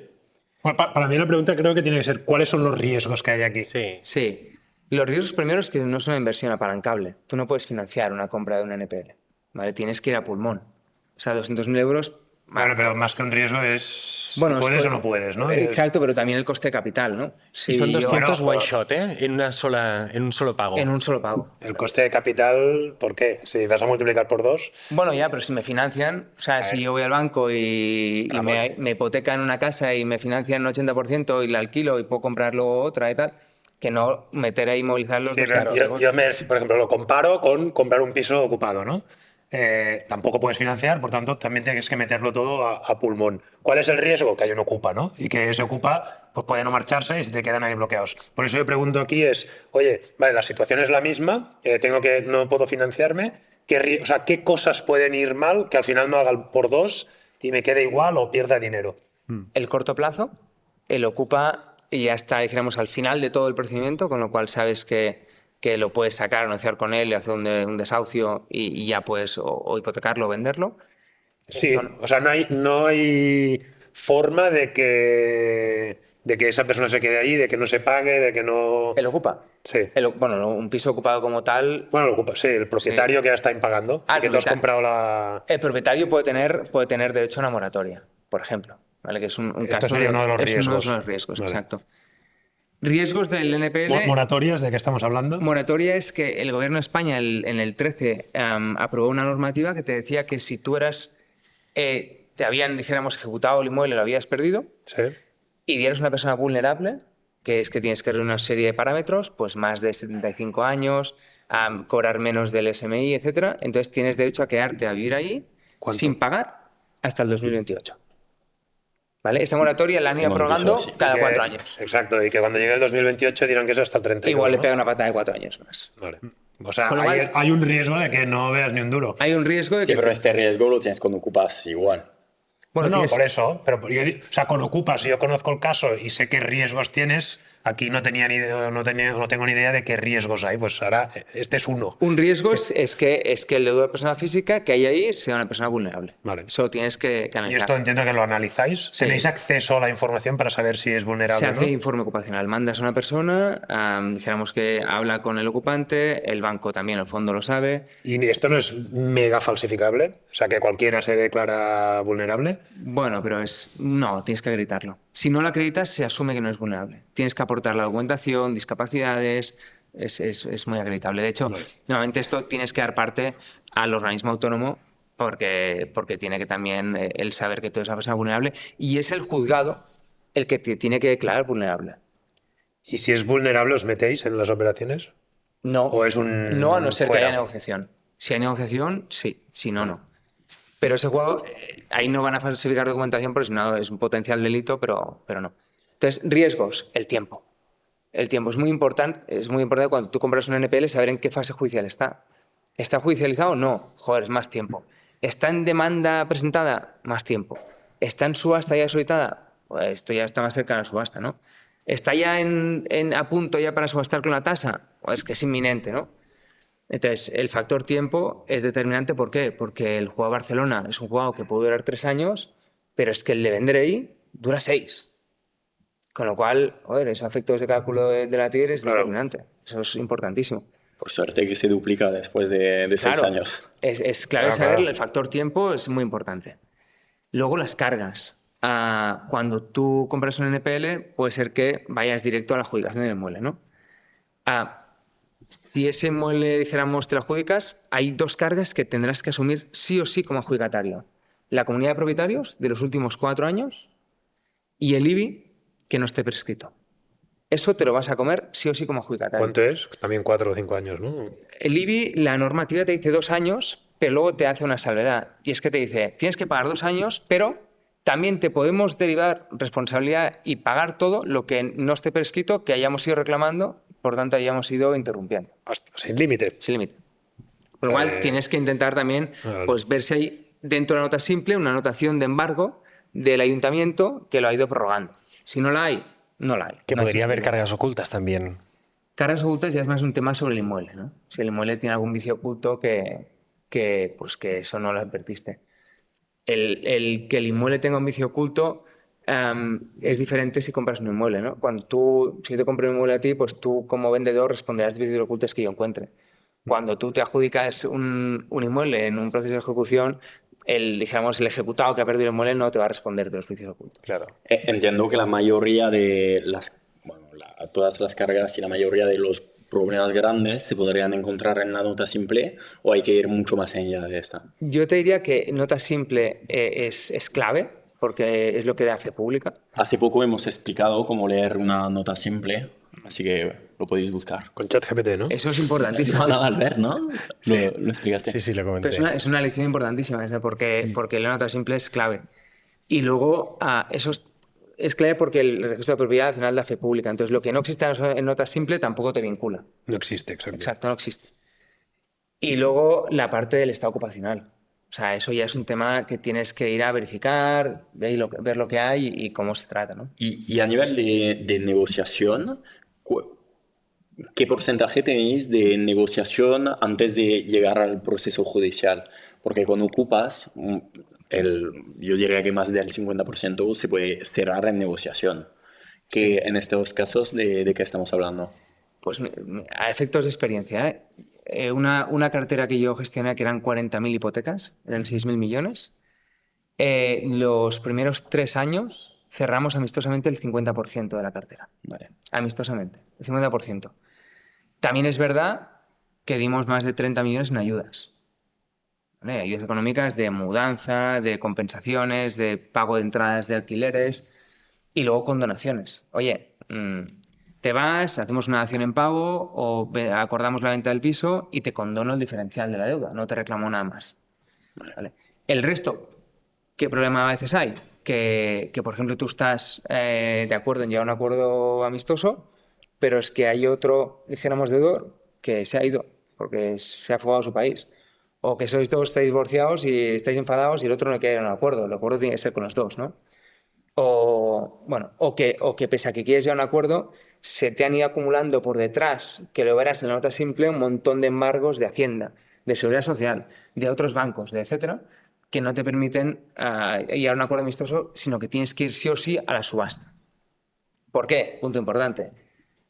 Bueno, para mí la pregunta creo que tiene que ser ¿cuáles son los riesgos que hay aquí? Sí. Sí. Los riesgos primeros es que no es una inversión apalancable. Tú no puedes financiar una compra de un NPL. ¿Vale? Tienes que ir a pulmón. O sea, 200.000 euros. Bueno, pero más que un riesgo es Bueno, puedes o no puedes, ¿no? Exacto, pero también el coste de capital, ¿no? Y son 200 bueno, one shot, ¿eh? En un solo pago. En un solo pago. El coste de capital, ¿por qué? Si vas a multiplicar por 2, Bueno, ya, pero si me financian, o sea, si yo voy al banco y me hipotecan una casa y me financian un 80% y la alquilo y puedo comprar luego otra y tal, que no meter a inmovilizar los sí, 200 pero yo por ejemplo, lo comparo con comprar un piso ocupado, ¿no? Tampoco puedes financiar, por tanto, también tienes que meterlo todo a pulmón. ¿Cuál es el riesgo? Que hay un ocupa, ¿no? Y que ese ocupa pues puede no marcharse y se te quedan ahí bloqueados. Por eso yo pregunto aquí es, oye, vale, la situación es la misma, no puedo financiarme, o sea, ¿qué cosas pueden ir mal que al final no haga el por 2 y me quede igual o pierda dinero? El corto plazo, el ocupa y ya está, dijéramos, al final de todo el procedimiento, con lo cual sabes que lo puedes sacar, negociar con él, hacer un desahucio y ya puedes o hipotecarlo o venderlo. Sí, o sea, no hay forma de que esa persona se quede ahí, de que no se pague, de que no... El ocupa. Sí. Bueno, un piso ocupado como tal. Bueno, lo ocupa, sí, el propietario que ya está impagando Ah, y que tú has propietario. comprado la... El propietario puede tener derecho a una moratoria, por ejemplo, ¿vale? Que es un Esto caso sería uno de los es uno riesgos. de los riesgos, Vale. exacto. Riesgos del NPL. ¿Moratorias de qué estamos hablando? Moratoria es que el gobierno de España en el 13 aprobó una normativa que te decía que si tú te habían, dijéramos, ejecutado el inmueble, lo habías perdido Sí. y eres una persona vulnerable, que es que tienes que reunir una serie de parámetros, pues más de 75 años, cobrar menos del SMI, etcétera. Entonces tienes derecho a quedarte a vivir ahí ¿Cuánto? sin pagar hasta el 2028. ¿Vale? Esta moratoria la han ido Tengo un piso aprobando así. cada Y que- 4 años. Exacto, y que cuando llegue el 2028 dirán que es hasta el 32. Igual le ¿no? pega una pata de 4 años más. Vale. O sea, Con lo cual- hay un riesgo de que no veas ni un duro. Hay un riesgo de Sí, que... pero este riesgo lo tienes cuando ocupas igual. Bueno, no, tienes- por eso. Pero o sea, con Ocupa, si yo conozco el caso y sé qué riesgos tienes, aquí no tengo ni idea de qué riesgos hay. Pues ahora, este es uno. Un riesgo es que el deudor de persona física que hay ahí sea una persona vulnerable. Vale. Eso tienes que Y analizar. esto entiendo que lo analizáis. Sí. ¿Tenéis acceso a la información para saber si es vulnerable Se o hace no? informe ocupacional. Mandas a una persona, dijéramos que habla con el ocupante, el banco también, el fondo lo sabe. Y esto no es mega falsificable. O sea, que cualquiera se declara vulnerable. Bueno, pero no, tienes que acreditarlo. Si no lo acreditas, se asume que no es vulnerable. Tienes que aportar la documentación, discapacidades, es muy acreditable. De hecho, normalmente esto tienes que dar parte al organismo autónomo porque tiene que también el saber que tú eres una persona vulnerable y es el juzgado el que te tiene que declarar vulnerable. ¿Y si es vulnerable, os metéis en las operaciones? No, ¿O es un no a no ser que fuera? haya negociación. Si hay negociación, sí. Si no, no. Pero ese juego, ahí no van a falsificar documentación porque si no es un potencial delito, pero no. Entonces, riesgos, el tiempo. El tiempo es muy importante cuando tú compras un NPL saber en qué fase judicial está. ¿Está judicializado? No. Joder, es más tiempo. ¿Está en demanda presentada? Más tiempo. ¿Está en subasta ya solicitada? Pues esto ya está más cerca de la subasta, ¿no? ¿Está ya a punto ya para subastar con la tasa? Pues es que es inminente, ¿no? Entonces, el factor tiempo es determinante. ¿Por qué? Porque el juego Barcelona es un juego que puede durar 3 años, pero es que el de Vendrell dura 6. Con lo cual, joder, esos efectos de cálculo de la TIR es Claro. determinante. Eso es importantísimo. Por suerte que se duplica después de 6 Claro, años. es clave Claro, saber claro. el factor tiempo, es muy importante. Luego las cargas. Cuando tú compras un NPL, puede ser que vayas directo a la adjudicación del inmueble, ¿no? Si ese inmueble, dijéramos, te lo adjudicas, hay 2 cargas que tendrás que asumir sí o sí como adjudicatario. La comunidad de propietarios de los últimos 4 años y el IBI que no esté prescrito. Eso te lo vas a comer sí o sí como adjudicatario. ¿Cuánto es? También 4 o 5 años, ¿no? El IBI, la normativa te dice 2 años, pero luego te hace una salvedad. Y es que te dice, tienes que pagar 2 años, pero también te podemos derivar responsabilidad y pagar todo lo que no esté prescrito, que hayamos ido reclamando, por tanto hayamos ido interrumpiendo. Sin límite. Sin límite. Por lo cual tienes que intentar también Vale. pues, ver si hay dentro de la nota simple una anotación de embargo del ayuntamiento que lo ha ido prorrogando. Si no la hay, no la hay. Que No hay podría haber sentido. cargas ocultas también. Cargas ocultas ya es más un tema sobre el inmueble, ¿no? Si el inmueble tiene algún vicio oculto pues que eso no lo advertiste. El que el inmueble tenga un vicio oculto es diferente si compras un inmueble, ¿no? Si yo te compro un inmueble a ti, pues tú como vendedor responderás de vicios ocultos que yo encuentre. Cuando tú te adjudicas un inmueble en un proceso de ejecución, dijéramos, el ejecutado que ha perdido el inmueble no te va a responder de los vicios ocultos. Claro. Entiendo que la mayoría de todas las cargas y la mayoría de los problemas grandes se podrían encontrar en la nota simple o hay que ir mucho más allá de esta. Yo te diría que nota simple es clave, porque es lo que da fe pública. Hace poco hemos explicado cómo leer una nota simple, así que lo podéis buscar. Con ChatGPT, ¿no? Eso es importantísimo. No, Albert, ¿no? Lo explicaste. Sí, sí, lo comenté. Pero es una lección importantísima, ¿no? porque la nota simple es clave. Y luego, eso es clave porque el registro de propiedad al final da fe pública. Entonces, lo que no existe en nota simple tampoco te vincula. No existe, exacto. Exacto, no existe. Y luego la parte del estado ocupacional. O sea, eso ya es un tema que tienes que ir a verificar, ver lo que hay y cómo se trata, ¿no? Y a nivel de negociación, ¿qué porcentaje tenéis de negociación antes de llegar al proceso judicial? Porque cuando ocupas, yo diría que más del 50% se puede cerrar en negociación. Que en estos casos, ¿de qué estamos hablando? Pues a efectos de experiencia, una cartera que yo gestioné que eran 40.000 hipotecas, eran 6.000 millones. Los primeros 3 años cerramos amistosamente el 50% de la cartera. Vale. Amistosamente, el 50%. También es verdad que dimos más de 30 millones en ayudas. ¿Vale? Ayudas económicas de mudanza, de compensaciones, de pago de entradas de alquileres y luego con donaciones. Oye, te vas, hacemos una dación en pago o acordamos la venta del piso y te condono el diferencial de la deuda, no te reclamo nada más. ¿Vale? El resto, ¿qué problema a veces hay? Que por ejemplo, tú estás de acuerdo en llegar a un acuerdo amistoso, pero es que hay otro, dijéramos, deudor que se ha ido porque se ha fugado a su país. O que sois todos, estáis divorciados y estáis enfadados y el otro no quiere un acuerdo. El acuerdo tiene que ser con los dos, ¿no? O que pese a que quieres llegar a un acuerdo, se te han ido acumulando por detrás, que lo verás en la nota simple, un montón de embargos de Hacienda, de Seguridad Social, de otros bancos, de etcétera, que no te permiten llegar a un acuerdo amistoso, sino que tienes que ir sí o sí a la subasta. ¿Por qué? Punto importante.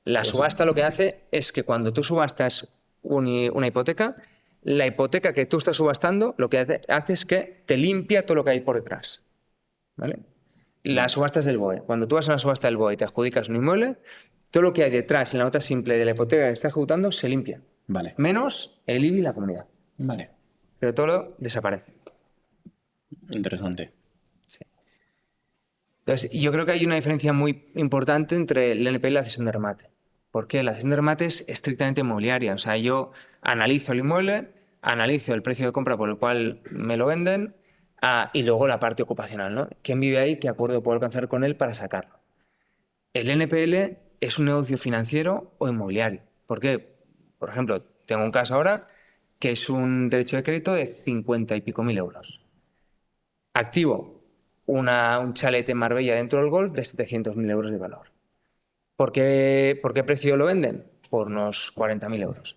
La subasta lo que hace es que cuando tú subastas una hipoteca, la hipoteca que tú estás subastando lo que hace es que te limpia todo lo que hay por detrás. ¿Vale? Las subastas del BOE. Cuando tú vas a una subasta del BOE y te adjudicas un inmueble, todo lo que hay detrás en la nota simple de la hipoteca que está ejecutando se limpia. Vale. Menos el IBI y la comunidad. Vale. Pero todo lo desaparece. Interesante. Sí. Entonces, yo creo que hay una diferencia muy importante entre el NPL y la cesión de remate. Porque la cesión de remate es estrictamente inmobiliaria. O sea, yo analizo el inmueble, analizo el precio de compra por el cual me lo venden y luego la parte ocupacional, ¿no? ¿Quién vive ahí? ¿Qué acuerdo puedo alcanzar con él para sacarlo? El NPL es un negocio financiero o inmobiliario. ¿Por qué? Por ejemplo, tengo un caso ahora que es un derecho de crédito de 50 y pico mil euros. Activo, un chalet en Marbella dentro del Golf de 700.000 euros de valor. ¿Por qué precio lo venden? Por unos 40.000 euros.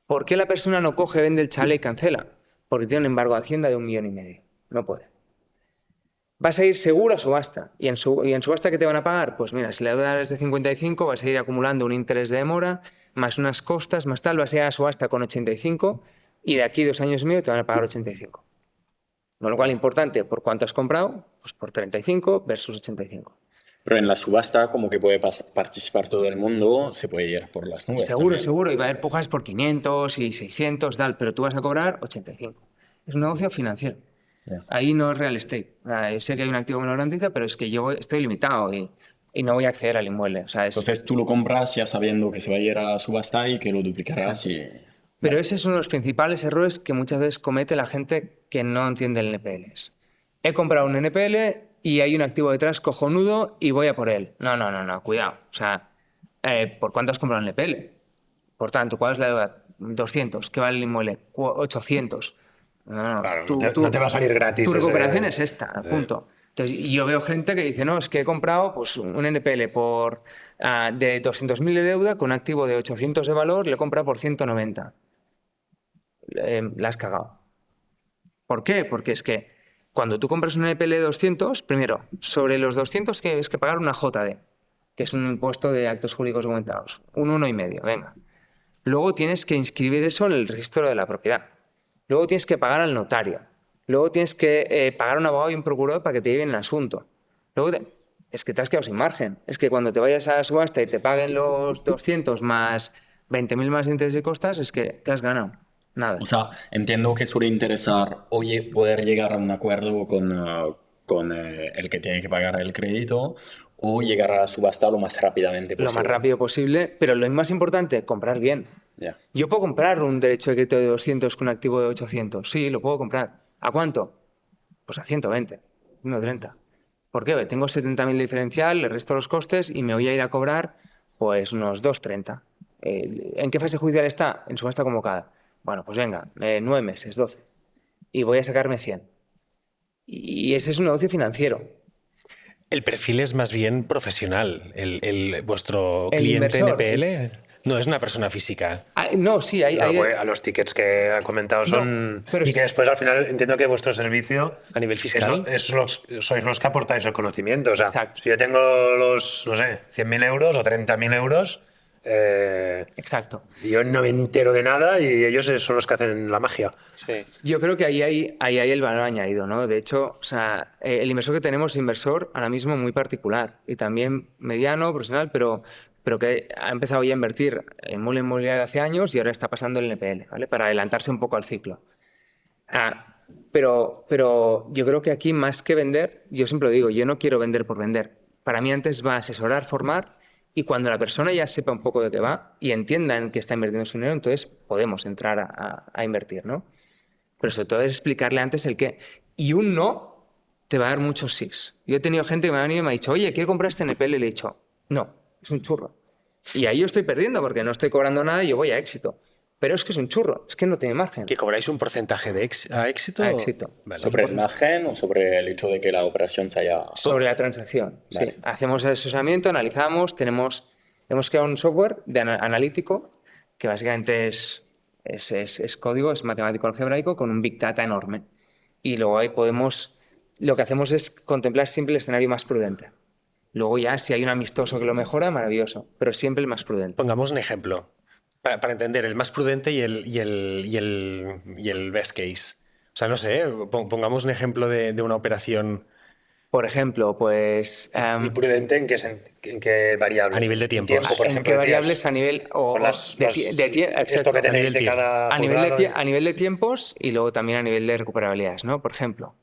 ¿Por qué la persona no coge, vende el chalet y cancela? Porque tiene un embargo de Hacienda de 1,5 millones. No puede. vas a ir seguro a subasta. ¿Y en subasta qué te van a pagar? Pues mira, si la deuda es de 55, vas a ir acumulando un interés de demora, más unas costas, más tal, vas a ir a subasta con 85 y de aquí 2 años y medio te van a pagar 85. Con lo cual, importante, ¿por cuánto has comprado? Pues por 35 versus 85. Pero en la subasta como que puede participar todo el mundo, se puede ir por las nubes Seguro, también. seguro, y va a haber pujas por 500 y 600, tal, pero tú vas a cobrar 85. Es un negocio financiero. Ya. Ahí no es real estate. Yo sé que hay un activo que me lo garantiza, pero es que yo estoy limitado y no voy a acceder al inmueble. O sea, Entonces tú lo compras ya sabiendo que se va a ir a subasta y que lo duplicarás y... Pero ese es uno de los principales errores que muchas veces comete la gente que no entiende el NPL. He comprado un NPL y hay un activo detrás cojonudo y voy a por él. No, cuidado. O sea, ¿por cuánto has comprado un NPL? Por tanto, ¿cuál es la deuda? 200. ¿Qué vale el inmueble? 800. No, Claro, no te va a salir gratis Tu ese- recuperación es esta, punto. Entonces, y yo veo gente que dice, no, es que he comprado pues, un NPL de 200.000 de deuda con un activo de 800 de valor, le he comprado por 190. La has cagado. ¿Por qué? Porque es que cuando tú compras un NPL de 200, primero, sobre los 200 tienes que pagar una JD, que es un impuesto de actos jurídicos documentados, un 1,5, venga. Luego tienes que inscribir eso en el registro de la propiedad. Luego tienes que pagar al notario. Luego tienes que pagar a un abogado y un procurador para que te lleven el asunto. Es que te has quedado sin margen. Es que cuando te vayas a la subasta y te paguen los 200 más 20.000 más de interés y costas, es que te has ganado. Nada. O sea, entiendo que suele interesar, oye, poder llegar a un acuerdo con el que tiene que pagar el crédito o llegar a la subasta lo más rápidamente Lo posible. más rápido posible, pero lo más importante, comprar bien. Ya. Yo puedo comprar un derecho de crédito de 200 con un activo de 800. Sí, lo puedo comprar. ¿A cuánto? Pues a 120, 130. ¿Por qué? Tengo 70.000 de diferencial, le resto los costes y me voy a ir a cobrar pues unos 230. ¿En qué fase judicial está? En subasta convocada. Bueno, pues venga, 9 meses, 12. Y voy a sacarme 100. Y ese es un negocio financiero. El perfil es más bien profesional. Vuestro El cliente inversor. NPL no es una persona física. No, sí, hay... No, pues, a los tickets que ha comentado son... pero y que sí. después al final entiendo que vuestro servicio... A nivel fiscal. Sois los que aportáis el conocimiento. O sea, Exacto. si yo tengo los, no sé, 100.000 euros o 30.000 euros, Exacto. yo no me entero de nada y ellos son los que hacen la magia. Sí. Yo creo que ahí hay el valor añadido, ¿no? De hecho, o sea, el inversor que tenemos es inversor ahora mismo muy particular y también mediano, profesional, pero que ha empezado ya a invertir en inmobiliario hace años y ahora está pasando el NPL, ¿vale? Para adelantarse un poco al ciclo. Pero yo creo que aquí más que vender, yo siempre lo digo, yo no quiero vender por vender. Para mí antes va a asesorar, formar y cuando la persona ya sepa un poco de qué va y entienda en qué está invirtiendo su dinero, entonces podemos entrar a invertir, ¿no? Pero sobre todo es explicarle antes el qué. Y un no te va a dar muchos sís. Yo he tenido gente que me ha venido y me ha dicho, oye, quiero comprar este NPL y le he dicho, no, es un churro. Y ahí yo estoy perdiendo porque no estoy cobrando nada y yo voy a éxito. Pero es que es un churro, es que no tiene margen. ¿Que cobráis un porcentaje a éxito? A éxito. Vale. ¿Sobre el margen o sobre el hecho de que la operación se haya... Sobre la transacción, Vale. sí. Hacemos el asesoramiento, analizamos, hemos creado un software analítico que básicamente es código, es matemático algebraico con un big data enorme. Y luego ahí lo que hacemos es contemplar siempre el escenario más prudente. Luego ya si hay un amistoso que lo mejora, maravilloso, pero siempre el más prudente. Pongamos un ejemplo para entender el más prudente y el best case. O sea, no sé, pongamos un ejemplo de una operación Por ejemplo, pues... ¿Y prudente en qué variable? A nivel de tiempos. por ¿En ejemplo, qué decías, variables a nivel esto que tenéis nivel de tiempo. cada a juzgado. nivel de tiempos y luego también a nivel de recuperabilidades, ¿no? Por ejemplo,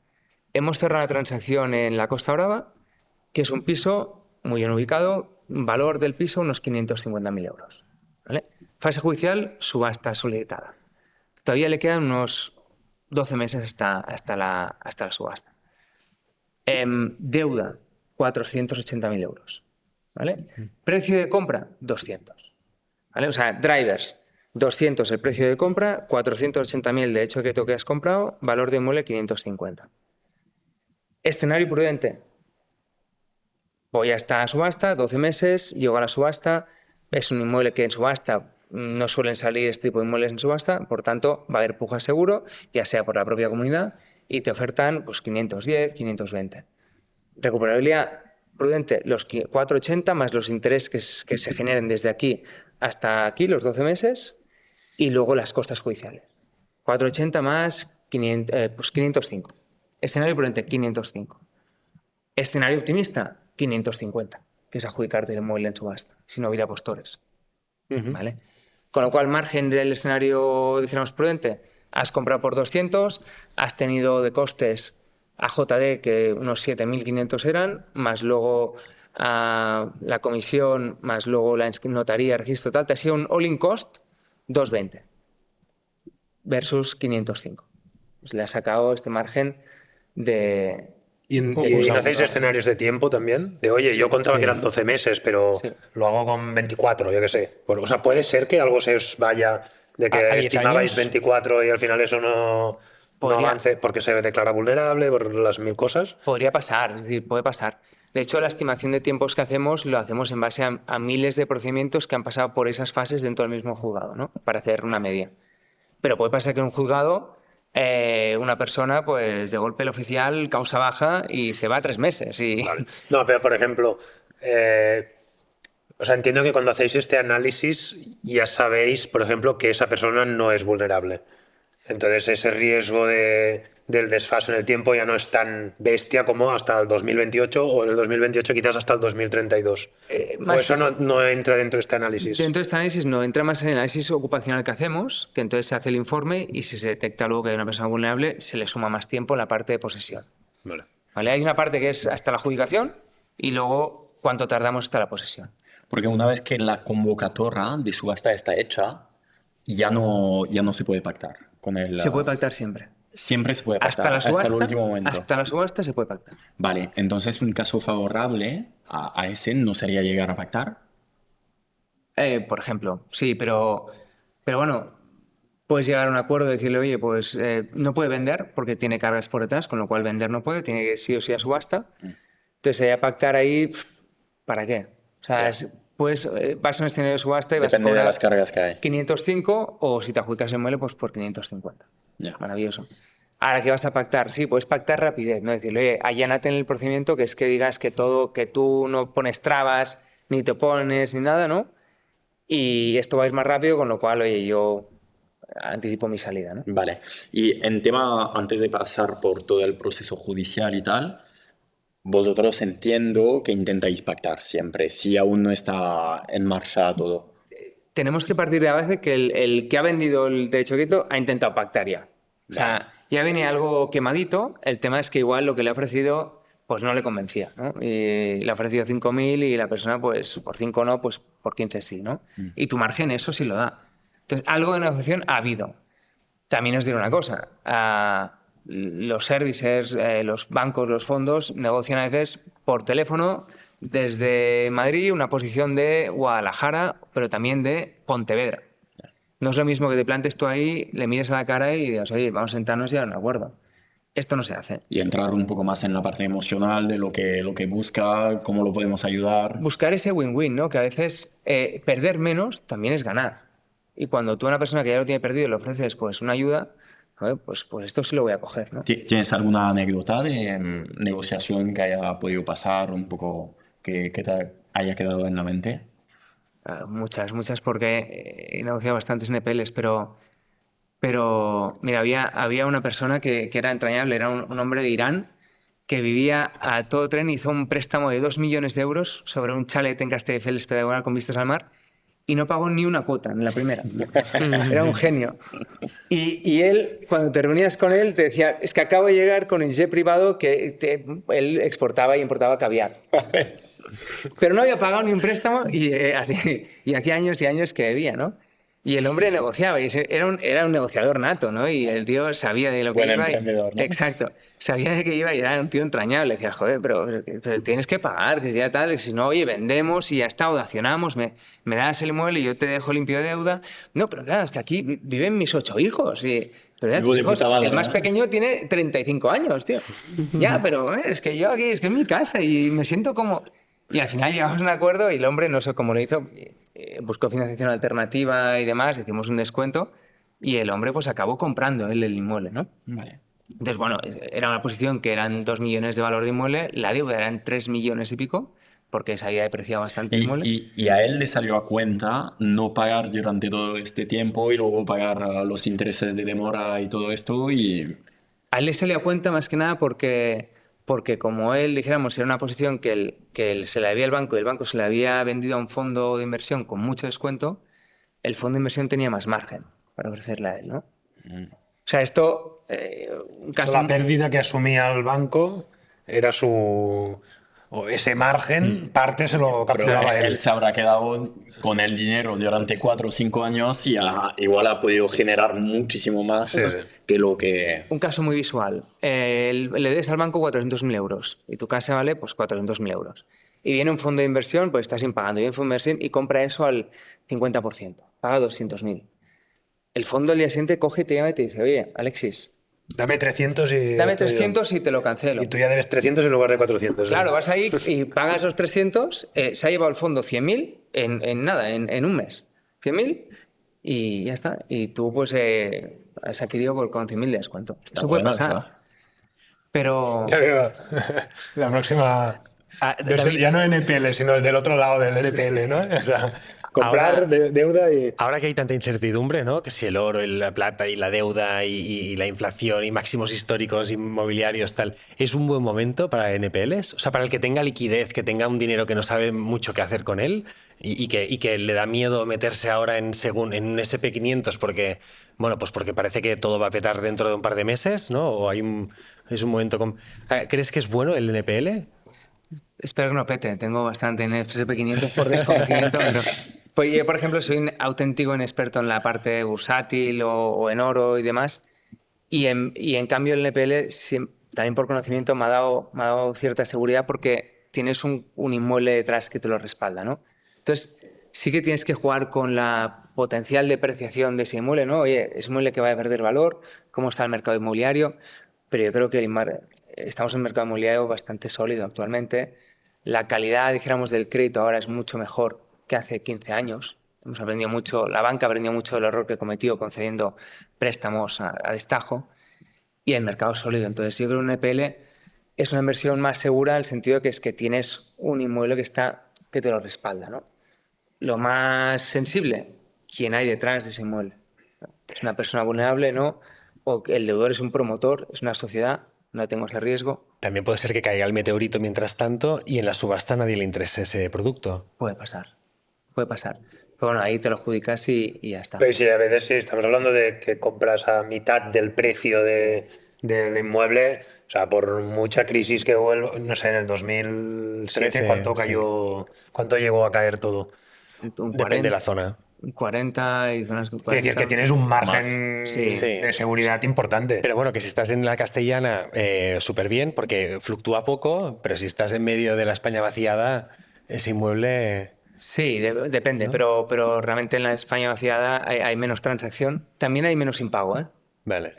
hemos cerrado una transacción en la Costa Brava, que es un piso muy bien ubicado, valor del piso unos 550.000 euros. ¿Vale? Fase judicial, subasta solicitada. Todavía le quedan unos 12 meses hasta la subasta. Deuda, 480.000 euros. ¿Vale? Precio de compra, 200. ¿Vale? O sea, drivers, 200 el precio de compra, 480.000 de hecho que tú que has comprado, valor de inmueble 550. Escenario prudente. Voy hasta la subasta, 12 meses, llego a la subasta, es un inmueble que en subasta no suelen salir este tipo de inmuebles en subasta, por tanto va a haber puja seguro, ya sea por la propia comunidad, y te ofertan pues 510, 520. Recuperabilidad prudente, los 4,80 más los intereses que se generen desde aquí hasta aquí, los 12 meses, y luego las costas judiciales. 4,80 más 505. Escenario prudente, 505. Escenario optimista, 550, que es adjudicarte el inmueble en subasta, si no hubiera postores. ¿Vale? Con lo cual, margen del escenario, dijéramos, prudente, has comprado por 200, has tenido de costes a JD, que unos 7.500 eran, más luego la comisión, más luego la notaría, registro, tal, te ha sido un all-in cost 220 versus 505. Pues le ha sacado este margen de... ¿Y no hacéis escenarios de tiempo también? De, oye, yo contaba que eran 12 meses, pero lo hago con 24, yo qué sé. O sea, puede ser que algo se os vaya de que ¿A 10 estimabais años? 24 y al final eso no avance porque se declara vulnerable, por las mil cosas. Podría pasar, es decir, puede pasar. De hecho, la estimación de tiempos que hacemos lo hacemos en base a miles de procedimientos que han pasado por esas fases dentro del mismo juzgado, ¿no? Para hacer una media. Pero puede pasar que en un juzgado una persona, pues de golpe el oficial causa baja y se va a 3 meses. Y... Vale. No, pero por ejemplo, o sea, entiendo que cuando hacéis este análisis ya sabéis, por ejemplo, que esa persona no es vulnerable. Entonces ese riesgo del desfase en el tiempo ya no es tan bestia como hasta el 2028 o en el 2028 quizás hasta el 2032. O eso no entra dentro de este análisis. Dentro de este análisis no, entra más en el análisis ocupacional que hacemos, que entonces se hace el informe y si se detecta luego que hay una persona vulnerable, se le suma más tiempo en la parte de posesión. Vale. ¿Vale? Hay una parte que es hasta la adjudicación y luego cuánto tardamos hasta la posesión. Porque una vez que la convocatoria de subasta está hecha, ya no se puede pactar con el... Se puede pactar siempre. Siempre se puede pactar, Hasta la subasta, hasta el último momento. hasta la subasta se puede pactar. Vale, entonces un caso favorable a ese no sería llegar a pactar. Por ejemplo, sí, pero bueno, puedes llegar a un acuerdo y decirle, oye, pues no puede vender porque tiene cargas por detrás, con lo cual vender no puede, tiene que sí o sí a subasta. Entonces, pactar ahí, ¿para qué? O sea, pues vas a un escenario de subasta y vas a Depende de cobrar las cargas que hay. 505 o si te adjudicas el mueble, pues por 550. Ya. Maravilloso. Ahora, ¿qué vas a pactar? Sí, puedes pactar rapidez, ¿no? Decirle, oye, allánate en el procedimiento, que es que digas que tú no pones trabas, ni te opones, ni nada, ¿no? Y esto va a ir más rápido, con lo cual, oye, yo anticipo mi salida, ¿no? Vale. Y en tema, antes de pasar por todo el proceso judicial y tal, vosotros entiendo que intentáis pactar siempre, si aún no está en marcha todo. Tenemos que partir de la base que el que ha vendido el derecho quieto ha intentado pactar ya. O sea, ya viene algo quemadito, el tema es que igual lo que le ha ofrecido pues no le convencía, ¿no? Y le ha ofrecido 5.000 y la persona pues por 5 no, pues por 15 sí, ¿no? Y tu margen eso sí lo da. Entonces, algo de negociación ha habido. También os diré una cosa, los servicers, los bancos, los fondos negocian a veces por teléfono desde Madrid, una posición de Guadalajara, pero también de Pontevedra. No es lo mismo que te plantes tú ahí, le mires a la cara y digas, oye, vamos a sentarnos y llegar a un acuerdo. Esto no se hace. Y entrar un poco más en la parte emocional de lo que busca, cómo lo podemos ayudar. Buscar ese win-win, ¿no? Que a veces perder menos también es ganar. Y cuando tú a una persona que ya lo tiene perdido le ofreces pues una ayuda, pues esto sí lo voy a coger, ¿no? ¿Tienes alguna anécdota de negociación que haya podido pasar, un poco que te haya quedado en la mente? Muchas, porque he negociado bastantes NPLs, pero mira, había una persona que era entrañable, era un hombre de Irán que vivía a todo tren, hizo un préstamo de 2 millones de euros sobre un chalet en Castelldefels Pedagogal con vistas al mar y no pagó ni una cuota en la primera. Era un genio. Y él, cuando te reunías con él, te decía, es que acabo de llegar con el jet privado que él exportaba y importaba caviar. Pero no había pagado ni un préstamo y hacía años y años que debía, ¿no? Y el hombre negociaba, y era un negociador nato, ¿no? Y el tío sabía de lo que Buen iba. emprendedor, ¿no? Exacto. Sabía de qué iba y era un tío entrañable. Decía, joder, pero tienes que pagar, que ya tal, si no, oye, vendemos y ya está, o dacionamos, me das el inmueble y yo te dejo limpio de deuda. No, pero claro, es que aquí viven mis 8 hijos y... Pero ya, tus hijos, el más pequeño tiene 35 años, tío. Ya, pero es que yo aquí, es que es mi casa y me siento como... Y al final llegamos a un acuerdo y el hombre, no sé cómo lo hizo, buscó financiación alternativa y demás, hicimos un descuento y el hombre pues acabó comprando él el inmueble, ¿no? Vale. Entonces, bueno, era una posición que eran 2 millones de valor de inmueble, la deuda eran 3 millones y pico, porque se había depreciado bastante el inmueble. Y a él le salió a cuenta no pagar durante todo este tiempo y luego pagar los intereses de demora y todo esto. Y A él le salió a cuenta más que nada porque como él, dijéramos, era una posición que se le había el banco y el banco se le había vendido a un fondo de inversión con mucho descuento, el fondo de inversión tenía más margen para ofrecerle a él, ¿no? O sea, esto, un caso... La pérdida que asumía el banco era su... o ese margen, parte se lo pero capturaba él. él se habrá quedado con el dinero durante 4 o 5 años y igual ha podido generar muchísimo más Sí, sí. que lo que... Un caso muy visual. Le des al banco 400.000 euros y tu casa vale pues 400.000 euros. Y viene un fondo de inversión, pues estás impagando, viene un fondo de inversión y compra eso al 50%, paga 200.000. El fondo al día siguiente coge y te llama y te dice, oye, Alexis, Dame 300 y... dame estoy yo. 300 y te lo cancelo. Y tú ya debes 300 en lugar de 400. ¿sí? Claro, vas ahí y pagas los 300, se ha llevado el fondo 100.000 en nada, en un mes. 100.000 y ya está. Y tú pues has adquirido con 100.000 de descuento. Eso puede bueno, pasar. eso. Pero Ya veo. La próxima... Ah, Entonces, David, ya no NPL, sino el del otro lado del NPL, ¿no? O sea, comprar Ahora- deuda y... ahora que hay tanta incertidumbre, ¿no? Que si el oro y la plata y la deuda y la inflación y máximos históricos inmobiliarios, tal, ¿es un buen momento para NPLs? O sea, para el que tenga liquidez, que tenga un dinero que no sabe mucho qué hacer con él y que le da miedo meterse ahora en un SP500 porque, bueno, pues porque parece que todo va a petar dentro de un par de meses, ¿no? O es un momento... ¿Crees que es bueno el NPL? espero que no pete. Tengo bastante en SP500 por desconocimiento. Pero... Pues yo, por ejemplo, soy un auténtico inexperto en la parte bursátil o en oro y demás. Y en cambio el NPL, también por conocimiento, me ha dado cierta seguridad porque tienes un inmueble detrás que te lo respalda, ¿no? Entonces, sí que tienes que jugar con la potencial depreciación de ese inmueble, ¿no? Oye, ese inmueble que va a perder valor, cómo está el mercado inmobiliario, pero yo creo que estamos en un mercado inmobiliario bastante sólido actualmente. La calidad, dijéramos, del crédito ahora es mucho mejor que hace 15 años. Hemos aprendido mucho, la banca aprendió mucho del error que cometió concediendo préstamos a destajo y el mercado es sólido. Entonces, yo creo que un EPL es una inversión más segura en el sentido de que es que tienes un inmueble que te lo respalda, ¿no? Lo más sensible, quién hay detrás de ese inmueble. ¿Es una persona vulnerable, no? ¿O que el deudor es un promotor, es una sociedad? No tengo ese riesgo. También puede ser que caiga el meteorito mientras tanto y en la subasta a nadie le interese ese producto. Puede pasar, puede pasar. Pero bueno, ahí te lo adjudicas y ya está. Pero sí, a veces sí, estamos hablando de que compras a mitad del precio del inmueble, o sea, por mucha crisis que hubo, no sé, en el 2007, Sí, ¿cuánto sí. cayó, cuánto llegó a caer todo? Un Depende de la zona. 40 y zonas Quiere decir que tienes un margen Sí. de seguridad importante. Pero bueno, que si estás en la castellana, súper bien, porque fluctúa poco, pero si estás en medio de la España vaciada, ese inmueble... Sí, depende, pero realmente en la España vaciada hay menos transacción. También hay menos impago, ¿eh? Vale.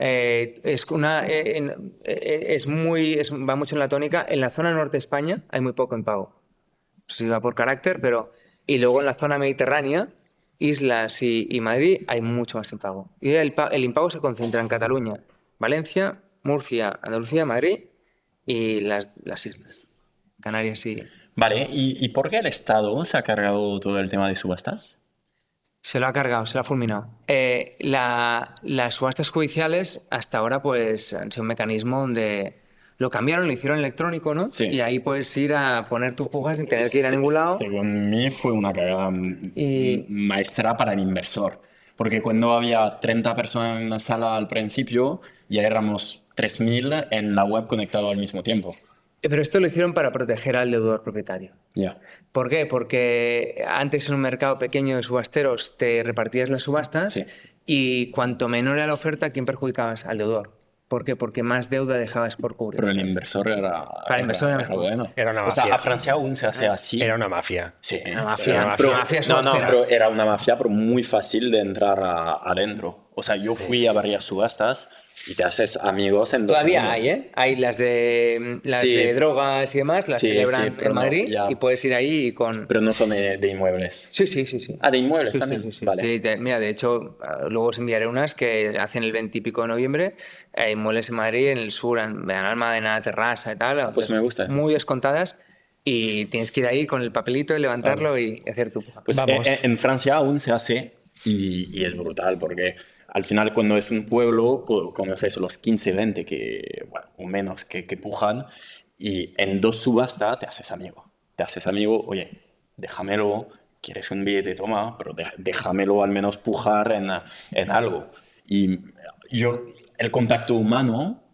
Va mucho en la tónica. En la zona norte de España hay muy poco impago. Se va por carácter, pero... Y luego en la zona mediterránea, islas y Madrid, hay mucho más impago. Y el impago se concentra en Cataluña, Valencia, Murcia, Andalucía, Madrid y las islas. Canarias sí. Vale, ¿y por qué el Estado se ha cargado todo el tema de subastas? Se lo ha cargado, se lo ha fulminado. Las subastas judiciales hasta ahora pues han sido un mecanismo donde lo cambiaron, lo hicieron electrónico, ¿no? Sí. Y ahí puedes ir a poner tus pujas sin tener que ir a ningún lado. Según mí fue una cagada Y- maestra para el inversor. Porque cuando había 30 personas en la sala al principio, ya éramos 3.000 en la web conectado al mismo tiempo. Pero esto lo hicieron para proteger al deudor propietario. Ya. ¿Por qué? Porque antes en un mercado pequeño de subasteros te repartías las subastas Sí. y cuanto menor era la oferta, ¿quién perjudicabas? Al deudor. ¿Por qué? Porque más deuda dejabas por cubrir. Pero el inversor era, Para el inversor era mejor. bueno. Era una O sea, mafia. a Francia aún se hace así. Era una mafia. Sí, Una mafia. Era Una pero- mafia no, subastera. pero era una mafia pero muy fácil de entrar adentro. O sea, yo fui a varias subastas y te haces amigos en 2 Todavía segundos. hay, ¿eh? Hay las Sí. de drogas y demás, las Sí, celebran sí, pero en no, Madrid ya. y puedes ir ahí y con... Pero no son de inmuebles. Sí, sí, sí, sí. Ah, de inmuebles Sí, sí, también. sí, sí. Vale. Sí, mira, de hecho, luego os enviaré unas que hacen el 20 y pico de noviembre, inmuebles en Madrid, en el sur, en Benalmádena, Terrassa y tal, Pues me gusta eso. muy descontadas, y tienes que ir ahí con el papelito y levantarlo y hacer tu puja. Pues Vamos. en Francia aún se hace y es brutal porque al final cuando es un pueblo conoces los 15, 20 que, bueno, o menos que pujan y en 2 subastas te haces amigo. Te haces amigo, oye, déjamelo, quieres un billete, toma, pero déjamelo al menos pujar en algo. Y yo, el contacto humano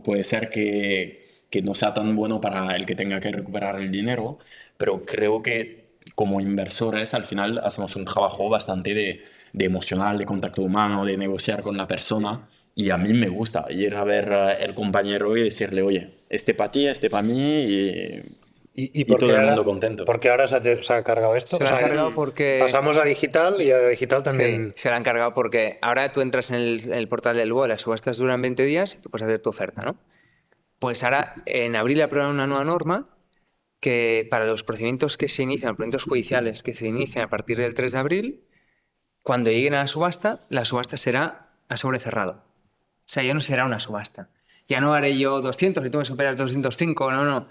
puede ser que no sea tan bueno para el que tenga que recuperar el dinero, pero creo que como inversores al final hacemos un trabajo bastante de emocional, de contacto humano, de negociar con la persona. Y a mí me gusta ir a ver el compañero y decirle, oye, este para ti, este para mí, y por todo qué el ahora, mundo contento. por qué ahora se ha cargado esto? Se O lo han sea, cargado porque... pasamos a digital y a digital Sí, también. se lo han cargado porque ahora tú entras en el portal del BOE, las subastas duran 20 días y tú puedes hacer tu oferta, ¿no? Pues ahora en abril aprobaron una nueva norma que para los procedimientos que se inician, los procedimientos judiciales que se inician a partir del 3 de abril, cuando lleguen a la subasta será a sobre cerrado. O sea, ya no será una subasta. Ya no haré yo 200 y tú me superas 205, no, no.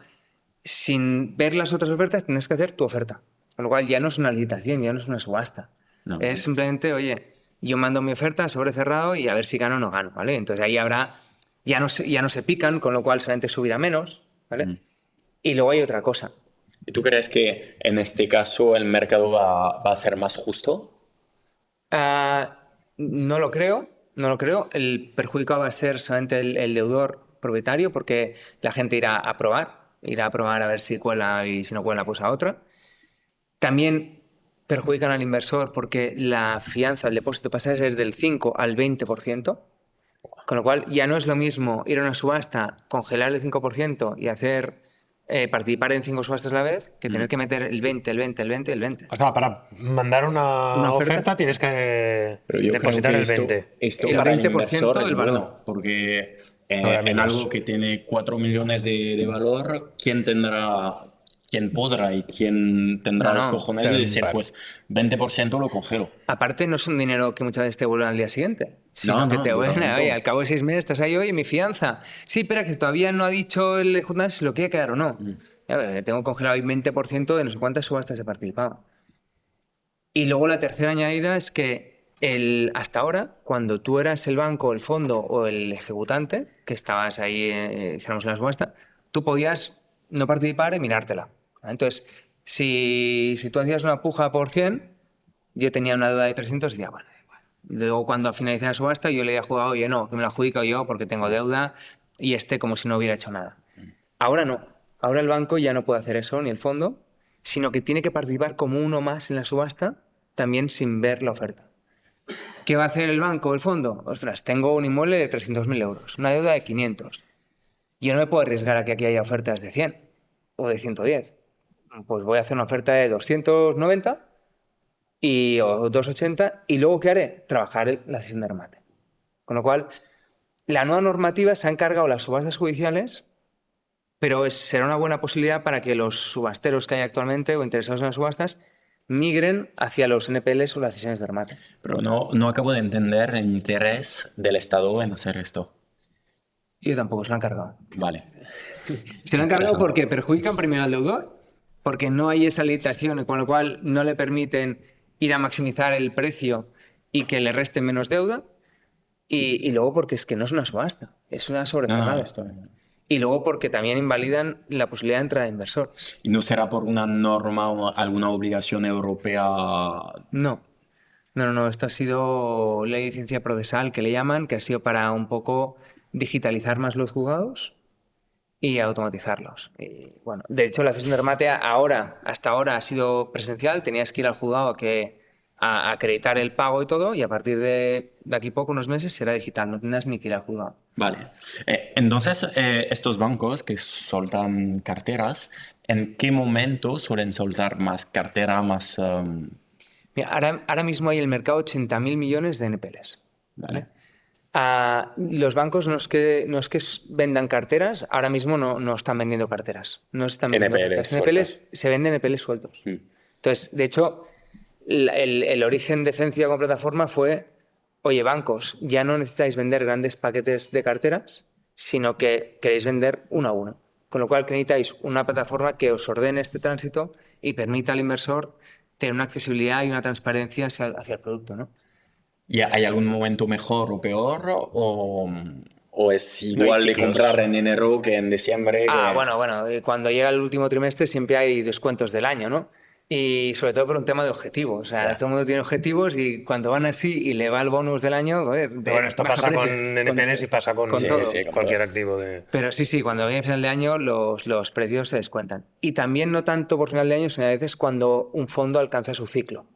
Sin ver las otras ofertas tienes que hacer tu oferta. Con lo cual ya no es una licitación, ya no es una subasta. No. Es simplemente, oye, yo mando mi oferta sobre cerrado y a ver si gano o no gano, ¿vale? Entonces ahí habrá, ya no se pican, con lo cual solamente subirá menos, ¿vale? Y luego hay otra cosa. ¿Y tú crees que en este caso el mercado va a ser más justo? No lo creo, no lo creo. El perjudicado va a ser solamente el deudor propietario porque la gente irá a probar a ver si cuela y si no cuela, pues a otra. También perjudican al inversor porque la fianza, el depósito pasa a ser del 5 al 20%, con lo cual ya no es lo mismo ir a una subasta, congelar el 5% y hacer participar en 5 subastas a la vez que tener que meter el 20, el 20, el 20 y el 20. O sea, para mandar Una una oferta. oferta tienes que Pero yo depositar creo el que 20. esto El para el 20% inversor es del valor. bueno, porque Habrá en menos. algo que tiene 4 millones de valor, quién podrá y quién tendrá No, los no. cojones de decir, Vale. pues 20% lo congelo? Aparte, no es un dinero que muchas veces te vuelven al día siguiente, sino No, que no, te dura un vuelven, oye, montón. al cabo de 6 meses estás ahí, oye, mi fianza. Sí, espera, que todavía no ha dicho el ejecutante si lo quiere quedar o no. Ya, tengo congelado el 20% de no sé cuántas subastas he participado. Y luego la tercera añadida es que hasta ahora, cuando tú eras el banco, el fondo o el ejecutante, que estabas ahí, dijéramos, en la subasta, tú podías no participar y mirártela. Entonces, si tú hacías una puja por 100, yo tenía una deuda de 300 y decía, bueno, da igual. Luego, cuando finalice la subasta, yo le había jugado, oye, no, que me la adjudico yo porque tengo deuda y como si no hubiera hecho nada. Ahora no. Ahora el banco ya no puede hacer eso, ni el fondo, sino que tiene que participar como uno más en la subasta, también sin ver la oferta. ¿Qué va a hacer el banco o el fondo? Ostras, tengo un inmueble de 300.000 euros, una deuda de 500. Yo no me puedo arriesgar a que aquí haya ofertas de 100 o de 110. Pues voy a hacer una oferta de 290 o 280 y luego ¿qué haré? Trabajar la sesión de remate. Con lo cual, la nueva normativa se ha encargado las subastas judiciales, pero será una buena posibilidad para que los subasteros que hay actualmente o interesados en las subastas migren hacia los NPLs o las sesiones de remate. Pero no acabo de entender el interés del Estado en hacer esto. Y tampoco se lo han cargado. Vale. Se lo han cargado Interesante. porque perjudican primero al deudor, porque no hay esa limitación, con lo cual no le permiten ir a maximizar el precio y que le resten menos deuda. Y luego porque es que no es una subasta, es una No, sobrecerrada. esto... Y luego porque también invalidan la posibilidad de entrada de inversores. ¿Y no será por una norma o alguna obligación europea? No, no, esto ha sido ley de ciencia procesal que le llaman, que ha sido para un poco digitalizar más los juzgados y automatizarlos. Y, bueno, de hecho, la cesión de remate hasta ahora ha sido presencial, tenías que ir al juzgado a acreditar el pago y todo, y a partir de aquí poco, unos meses, será digital, no tendrás ni que ir al juzgado. Vale. Entonces, estos bancos que soltan carteras, ¿en qué momento suelen soltar más cartera, más... Mira, ahora mismo hay en el mercado 80.000 millones de NPLs. Vale. Los bancos no es que vendan carteras, ahora mismo no están vendiendo carteras. No están vendiendo NPLs carteras. NPLs sueltas. se venden NPLs sueltos. Mm. Entonces, de hecho, el origen de Esencia como plataforma fue, oye, bancos, ya no necesitáis vender grandes paquetes de carteras, sino que queréis vender uno a uno. Con lo cual, que necesitáis una plataforma que os ordene este tránsito y permita al inversor tener una accesibilidad y una transparencia hacia el producto, ¿no? ¿Y hay algún momento mejor o peor? ¿O es No hay igual de ciclos. comprar en enero que en diciembre? Bueno, cuando llega el último trimestre siempre hay descuentos del año, ¿no? Y sobre todo por un tema de objetivos. O sea, Ya. todo el mundo tiene objetivos y cuando van así y le va el bonus del año, joder, Pero bueno, esto baja pasa precio. con NPLs y pasa con con todo. Sí, con cualquier todo. activo de... Pero sí, cuando viene final de año los precios se descuentan. Y también no tanto por final de año, sino a veces cuando un fondo alcanza su ciclo.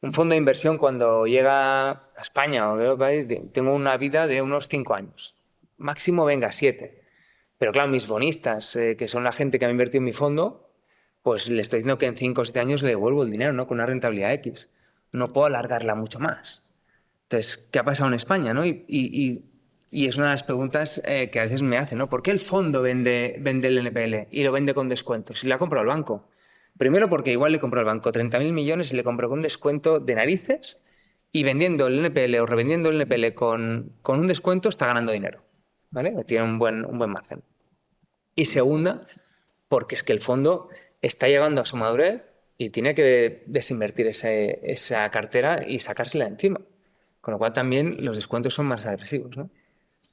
Un fondo de inversión cuando llega a España o a otro país, tengo una vida de unos 5 años. Máximo venga 7. Pero claro, mis bonistas, que son la gente que ha invertido en mi fondo, pues le estoy diciendo que en 5 o 7 años le devuelvo el dinero, ¿no? Con una rentabilidad X. No puedo alargarla mucho más. Entonces, ¿qué ha pasado en España, no? Y es una de las preguntas que a veces me hacen, ¿no? ¿Por qué el fondo vende el NPL y lo vende con descuento? Si le ha comprado el banco. Primero porque igual le compró al banco 30.000 millones y le compró con un descuento de narices y vendiendo el NPL o revendiendo el NPL con un descuento está ganando dinero, ¿vale? Tiene un buen margen. Y segunda, porque es que el fondo está llegando a su madurez y tiene que desinvertir esa cartera y sacársela de encima. Con lo cual también los descuentos son más agresivos, ¿no?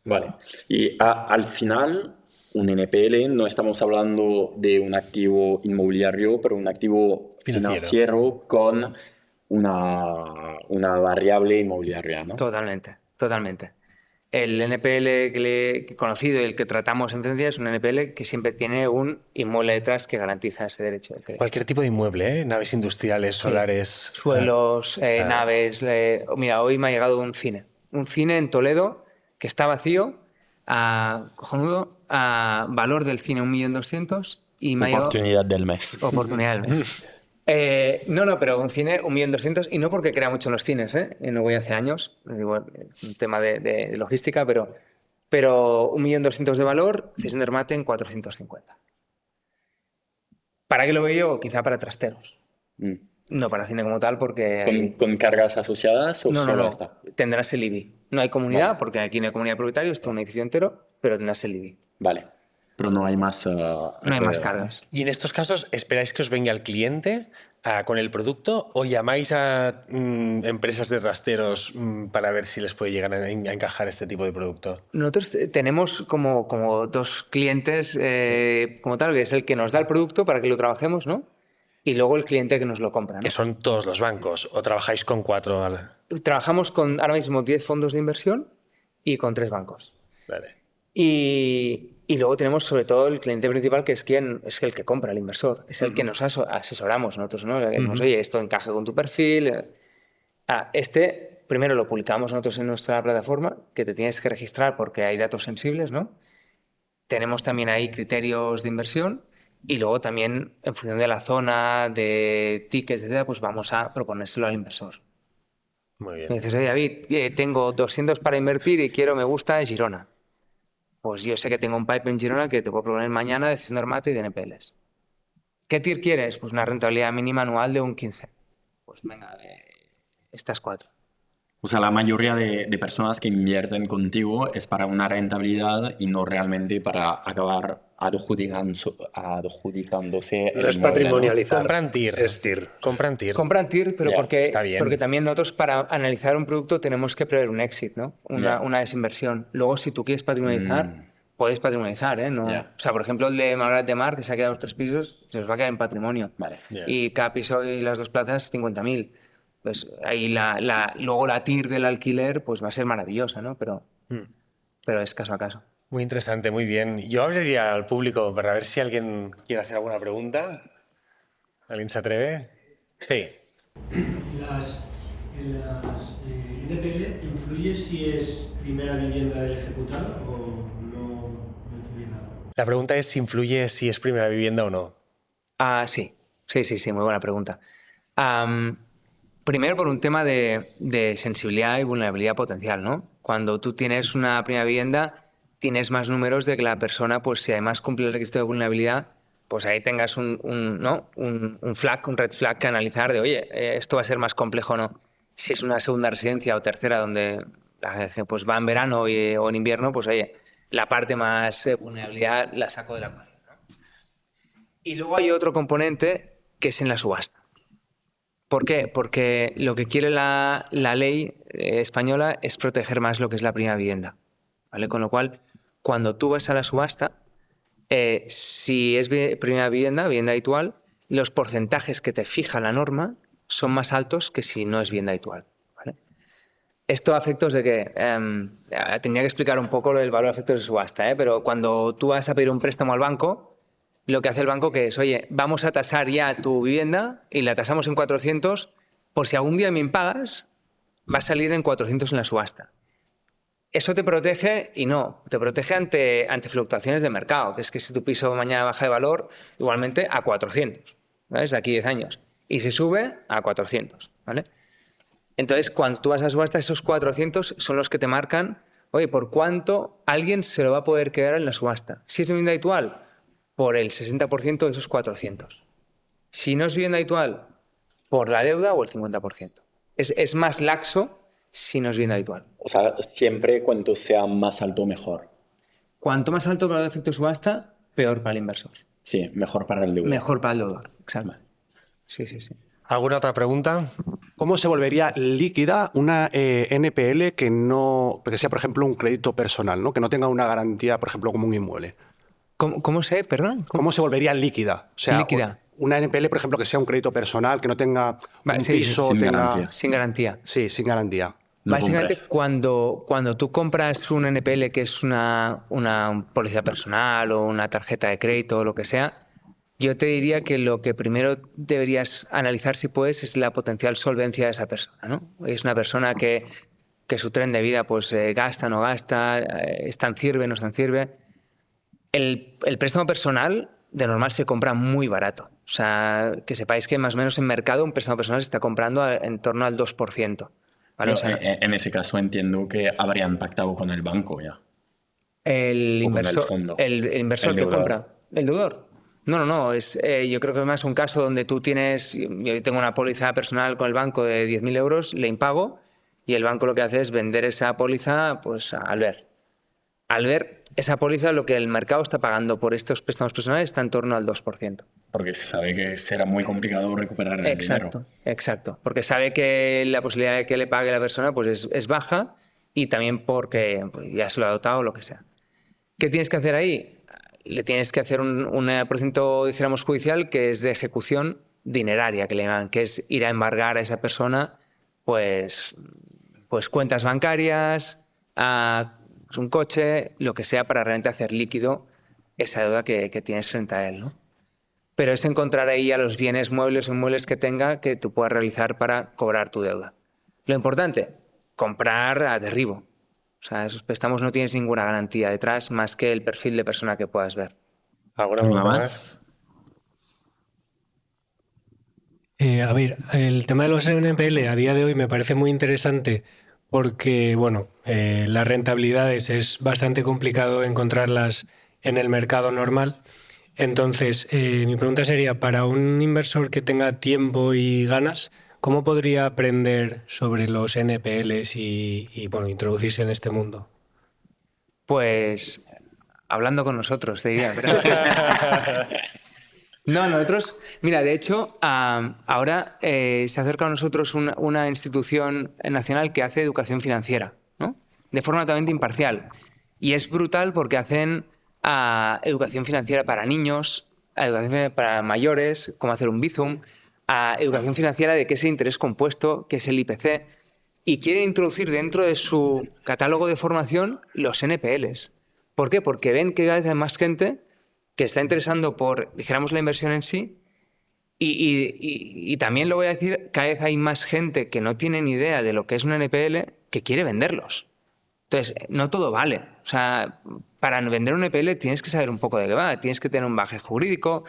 Vale. Y al final, un NPL, no estamos hablando de un activo inmobiliario, pero un activo financiero con una variable inmobiliaria, ¿no? Totalmente. El NPL que he conocido y el que tratamos en Francia es un NPL que siempre tiene un inmueble detrás que garantiza ese derecho de crédito. Cualquier tipo de inmueble, ¿eh? Naves industriales, solares. Suelos, naves. Mira, hoy me ha llegado un cine. Un cine en Toledo que está vacío, cojonudo, a valor del cine 1.200.000 y me ha llegado Oportunidad del mes. oportunidad del mes. Pero un cine 1.200.000 y no porque crea mucho en los cines, ¿eh? No voy hace años, digo, un tema de logística, pero 1.200.000 de valor, cesión de remate en 450. ¿Para qué lo veo yo? Quizá para trasteros. Mm. No para cine como tal, porque... ¿Con cargas asociadas o solo No. está? Tendrás el IBI. No hay comunidad, Vale. porque aquí no hay comunidad de propietarios, está un edificio entero, pero tendrás el IBI. Vale. Pero no hay más. No hay más cargas. Y en estos casos, ¿esperáis que os venga el cliente con el producto o llamáis a empresas de rasteros para ver si les puede llegar a encajar este tipo de producto? Nosotros tenemos como dos clientes como tal, que es el que nos da el producto para que lo trabajemos, ¿no? Y luego el cliente que nos lo compra, ¿no? Que son todos los bancos o trabajáis con 4. Trabajamos con ahora mismo 10 fondos de inversión y con 3 bancos. Vale. Y luego tenemos sobre todo el cliente principal, que es el que compra, el inversor. Es el que nos asesoramos nosotros, ¿no? Le decimos, oye, esto encaja con tu perfil. Primero lo publicamos nosotros en nuestra plataforma, que te tienes que registrar porque hay datos sensibles, ¿no? Tenemos también ahí criterios de inversión y luego también, en función de la zona, de tickets, etcétera, pues vamos a proponérselo al inversor. Muy bien. Me dices, oye, David, tengo 200 para invertir y me gusta Girona. Pues yo sé que tengo un pipe en Girona que te puedo proponer mañana de cesión de remate y de NPLs. ¿Qué TIR quieres? Pues una rentabilidad mínima anual de un 15. Pues venga, estas 4. O sea, la mayoría de personas que invierten contigo es para una rentabilidad y no realmente para acabar adjudicándose el No es inmueble, ¿no? patrimonializar. Compran TIR. Es TIR. Compran TIR. Compran TIR, pero Ya, está bien. porque también nosotros para analizar un producto tenemos que prever un exit, ¿no? Una desinversión. Luego, si tú quieres patrimonializar, puedes patrimonializar, ¿eh? No, Ya. O sea, por ejemplo, el de Malgrat de Mar, que se ha quedado los 3 pisos, se os va a quedar en patrimonio. Vale. Ya. Y cada piso y las 2 plazas, 50.000. Pues ahí luego la TIR del alquiler pues va a ser maravillosa, ¿no? Pero es caso a caso. Muy interesante, muy bien. Yo abriría al público para ver si alguien quiere hacer alguna pregunta. ¿Alguien se atreve? Sí. En las NPL, ¿influye si es primera vivienda del ejecutado o no influye nada? La pregunta es si influye si es primera vivienda o no. Sí, muy buena pregunta. Primero por un tema de sensibilidad y vulnerabilidad potencial, ¿no? Cuando tú tienes una primera vivienda, tienes más números de que la persona, pues si además cumple el requisito de vulnerabilidad, pues ahí tengas un flag, un red flag que analizar de, oye, esto va a ser más complejo o no. Si es una segunda residencia o tercera donde la gente pues, va en verano o en invierno, pues oye, la parte más vulnerabilidad la saco de la ecuación, ¿no? Y luego hay otro componente que es en la subasta. ¿Por qué? Porque lo que quiere la ley española es proteger más lo que es la primera vivienda, ¿vale? Con lo cual, cuando tú vas a la subasta, si es primera vivienda, vivienda habitual, los porcentajes que te fija la norma son más altos que si no es vivienda habitual, ¿vale? Esto a efectos de que, tenía que explicar un poco lo del valor a efectos de subasta, pero cuando tú vas a pedir un préstamo al banco, lo que hace el banco que es, oye, vamos a tasar ya tu vivienda y la tasamos en 400, por si algún día me impagas, va a salir en 400 en la subasta. Eso te protege y no, te protege ante fluctuaciones de mercado, que es que si tu piso mañana baja de valor, igualmente a 400, ¿sabes? De aquí 10 años. Y si sube, a 400, ¿vale? Entonces, cuando tú vas a subasta, esos 400 son los que te marcan, oye, por cuánto alguien se lo va a poder quedar en la subasta. Si es vivienda habitual, por el 60% de esos 400. Si no es vivienda habitual, por la deuda o el 50%. Es más laxo si no es vivienda habitual. O sea, siempre cuanto sea más alto, mejor. Cuanto más alto el valor de efecto de subasta, peor para el inversor. Sí, mejor para el deudor. Mejor para el deudor, exacto. Sí. ¿Alguna otra pregunta? ¿Cómo se volvería líquida una NPL que sea, por ejemplo, un crédito personal, ¿no? Que no tenga una garantía, por ejemplo, como un inmueble? ¿Cómo se? Perdón. ¿Cómo se volvería líquida? O sea, líquida. Una NPL, por ejemplo, que sea un crédito personal, que no tenga un sí, piso, sin tenga... garantía. Sin garantía. Sí, sin garantía. No Básicamente, compras. cuando tú compras un NPL que es una póliza personal o una tarjeta de crédito o lo que sea, yo te diría que lo que primero deberías analizar, si puedes, es la potencial solvencia de esa persona, ¿no? Es una persona que su tren de vida pues gasta, no gasta, está en CIRBE, no está en CIRBE. El préstamo personal de normal se compra muy barato. O sea, que sepáis que más o menos en mercado un préstamo personal se está comprando en torno al 2%. ¿Vale? Pero O sea, en ese caso entiendo que habrían pactado con el banco ya. el o con el inversor, fondo. el inversor El que deudor. compra. ¿El deudor? No. Yo creo que es más un caso donde tú tienes... Yo tengo una póliza personal con el banco de 10.000 euros, le impago, y el banco lo que hace es vender esa póliza pues, al ver. Al ver esa póliza, lo que el mercado está pagando por estos préstamos personales está en torno al 2%. Porque se sabe que será muy complicado recuperar el dinero. Exacto. Porque sabe que la posibilidad de que le pague la persona pues es baja y también porque pues, ya se lo ha dotado o lo que sea. ¿Qué tienes que hacer ahí? Le tienes que hacer un procedimiento, dijéramos, judicial que es de ejecución dineraria, que le llaman, que es ir a embargar a esa persona pues cuentas bancarias, un coche, lo que sea, para realmente hacer líquido esa deuda que tienes frente a él, ¿no? Pero es encontrar ahí ya los bienes muebles o inmuebles que tenga que tú puedas realizar para cobrar tu deuda. Lo importante, comprar a derribo. O sea, esos préstamos no tienes ninguna garantía detrás más que el perfil de persona que puedas ver. ¿Alguna ¿Alguna pregunta más? A ver, el tema de los NPL a día de hoy me parece muy interesante porque, bueno, las rentabilidades es bastante complicado encontrarlas en el mercado normal. Entonces, mi pregunta sería, para un inversor que tenga tiempo y ganas, ¿cómo podría aprender sobre los NPLs y bueno, introducirse en este mundo? Pues hablando con nosotros, te diría. Pero... No, nosotros, mira, de hecho, ahora se acerca a nosotros una institución nacional que hace educación financiera, ¿no? De forma totalmente imparcial. Y es brutal porque hacen educación financiera para niños, educación financiera para mayores, cómo hacer un Bizum, educación financiera de qué es el interés compuesto, qué es el IPC, y quieren introducir dentro de su catálogo de formación los NPLs. ¿Por qué? Porque ven que cada vez hay más gente que está interesando por, dijéramos, la inversión en sí, y también lo voy a decir, cada vez hay más gente que no tiene ni idea de lo que es un NPL que quiere venderlos. Entonces, no todo vale. O sea, para vender un NPL tienes que saber un poco de qué va, tienes que tener un bagaje jurídico,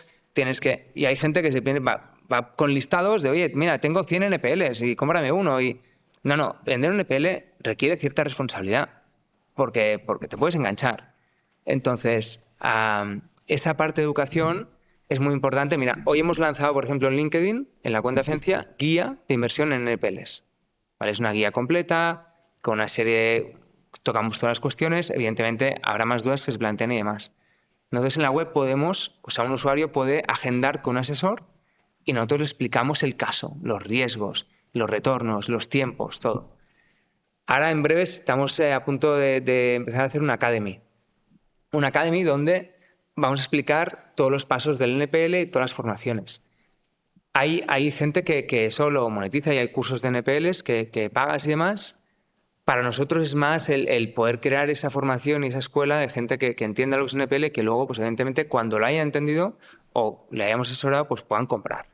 y hay gente que se piensa, va con listados de, oye, mira, tengo 100 NPLs y cómprame uno. Y no, vender un NPL requiere cierta responsabilidad porque te puedes enganchar. Entonces, esa parte de educación es muy importante. Mira, hoy hemos lanzado, por ejemplo, en LinkedIn, en la cuenta de Agencia, guía de inversión en NPLs. ¿Vale? Es una guía completa, con una serie de... Tocamos todas las cuestiones. Evidentemente, habrá más dudas que se plantean y demás. Nosotros en la web podemos, o sea, un usuario puede agendar con un asesor y nosotros le explicamos el caso, los riesgos, los retornos, los tiempos, todo. Ahora, en breve, estamos a punto de empezar a hacer una academy. Una academy donde vamos a explicar todos los pasos del NPL y todas las formaciones. Hay gente que eso lo monetiza y hay cursos de NPLs que pagas y demás. Para nosotros es más el poder crear esa formación y esa escuela de gente que entienda lo que es un NPL, que luego, pues evidentemente, cuando lo haya entendido o le hayamos asesorado, pues puedan comprar.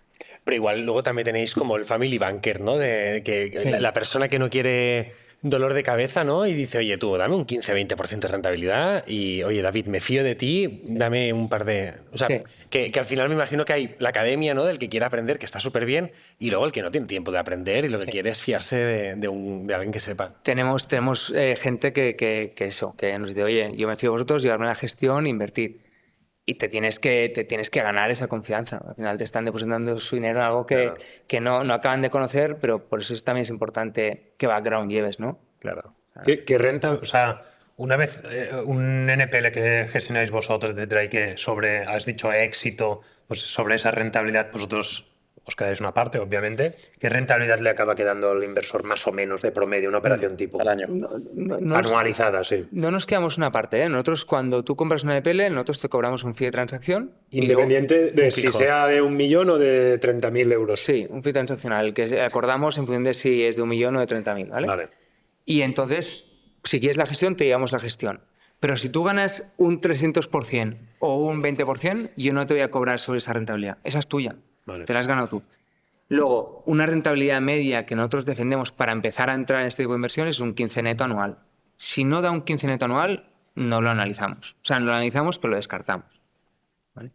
Pero igual luego también tenéis como el family banker, ¿no? De que Sí. la persona que no quiere dolor de cabeza, ¿no? Y dice, oye, tú, dame un 15-20% de rentabilidad y, oye, David, me fío de ti, dame un par de... O sea, Sí. que al final me imagino que hay la academia, ¿no? Del que quiere aprender, que está súper bien, y luego el que no tiene tiempo de aprender y lo que quiere es fiarse de alguien que sepa. Tenemos gente que nos dice, oye, yo me fío de vosotros, llevarme la gestión, invertir. Y te tienes que ganar esa confianza. Al final te están depositando su dinero en algo que no acaban de conocer, pero por eso también es importante qué background lleves, ¿no? Claro. ¿Qué renta? O sea, una vez un NPL que gestionáis vosotros, etcétera, y que has dicho éxito, pues sobre esa rentabilidad vosotros os quedáis una parte, obviamente. ¿Qué rentabilidad le acaba quedando al inversor más o menos de promedio, una operación tipo? Al año. Anualizada, sí. No nos quedamos una parte, ¿eh? Nosotros, cuando tú compras una NPL, nosotros te cobramos un fee de transacción. Independiente de un si fijo. sea de 1 millón o de 30.000 euros. Sí, un fee transaccional, que acordamos en función de si es de 1 millón o de 30.000, ¿vale? Vale. Y entonces, si quieres la gestión, te llevamos la gestión. Pero si tú ganas un 300% o un 20%, yo no te voy a cobrar sobre esa rentabilidad. Esa es tuya. Vale. Te la has ganado tú. Luego, una rentabilidad media que nosotros defendemos para empezar a entrar en este tipo de inversiones es un 15 neto anual. Si no da un 15 neto anual, no lo analizamos. O sea, no lo analizamos, pero lo descartamos. ¿Vale?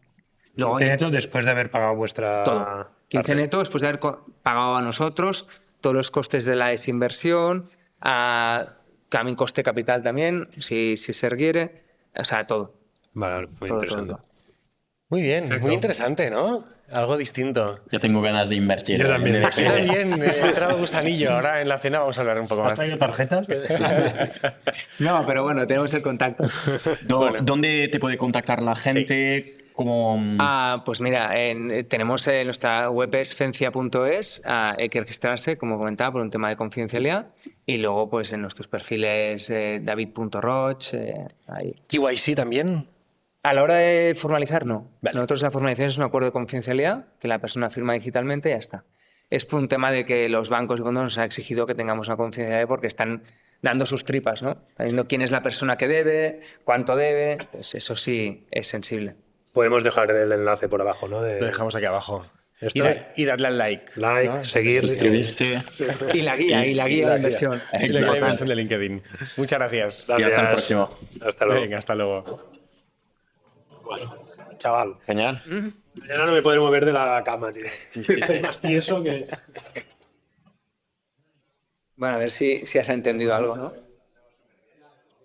Luego, 15 neto después de haber pagado vuestra todo. 15 parte. neto después de haber pagado a nosotros todos los costes de la desinversión, también coste capital también, si se requiere. O sea, todo. Vale, muy Todo, interesante. todo. Muy bien, Perfecto. muy interesante, ¿no? Algo distinto. Ya tengo ganas de invertir. Yo también. en Yo NPL. también he entrado gusanillo. Ahora en la cena vamos a hablar un poco ¿Has más. traído tarjetas? No, pero bueno, tenemos el contacto. ¿Dónde te puede contactar la gente? Pues mira, tenemos nuestra web es fencia.es, hay que registrarse, como comentaba, por un tema de confidencialidad, y luego pues en nuestros perfiles david.roch, ahí. KYC también. A la hora de formalizar, no. Vale. Nosotros la formalización es un acuerdo de confidencialidad que la persona firma digitalmente y ya está. Es por un tema de que los bancos y fondos nos han exigido que tengamos una confidencialidad porque están dando sus tripas, ¿no? Están viendo quién es la persona que debe, cuánto debe, pues eso sí es sensible. Podemos dejar el enlace por abajo, ¿no? Lo dejamos aquí abajo. Esto- Y darle al like. Like, ¿no? seguir. Suscribirse. Y la guía de inversión. Y la guía de inversión de LinkedIn. Muchas gracias. Y hasta el Gracias. próximo. Hasta luego. Venga, hasta luego. Chaval. Genial. Mañana no me podré mover de la cama, tío. Estoy más tieso que... Bueno, a ver si has entendido algo, ¿no?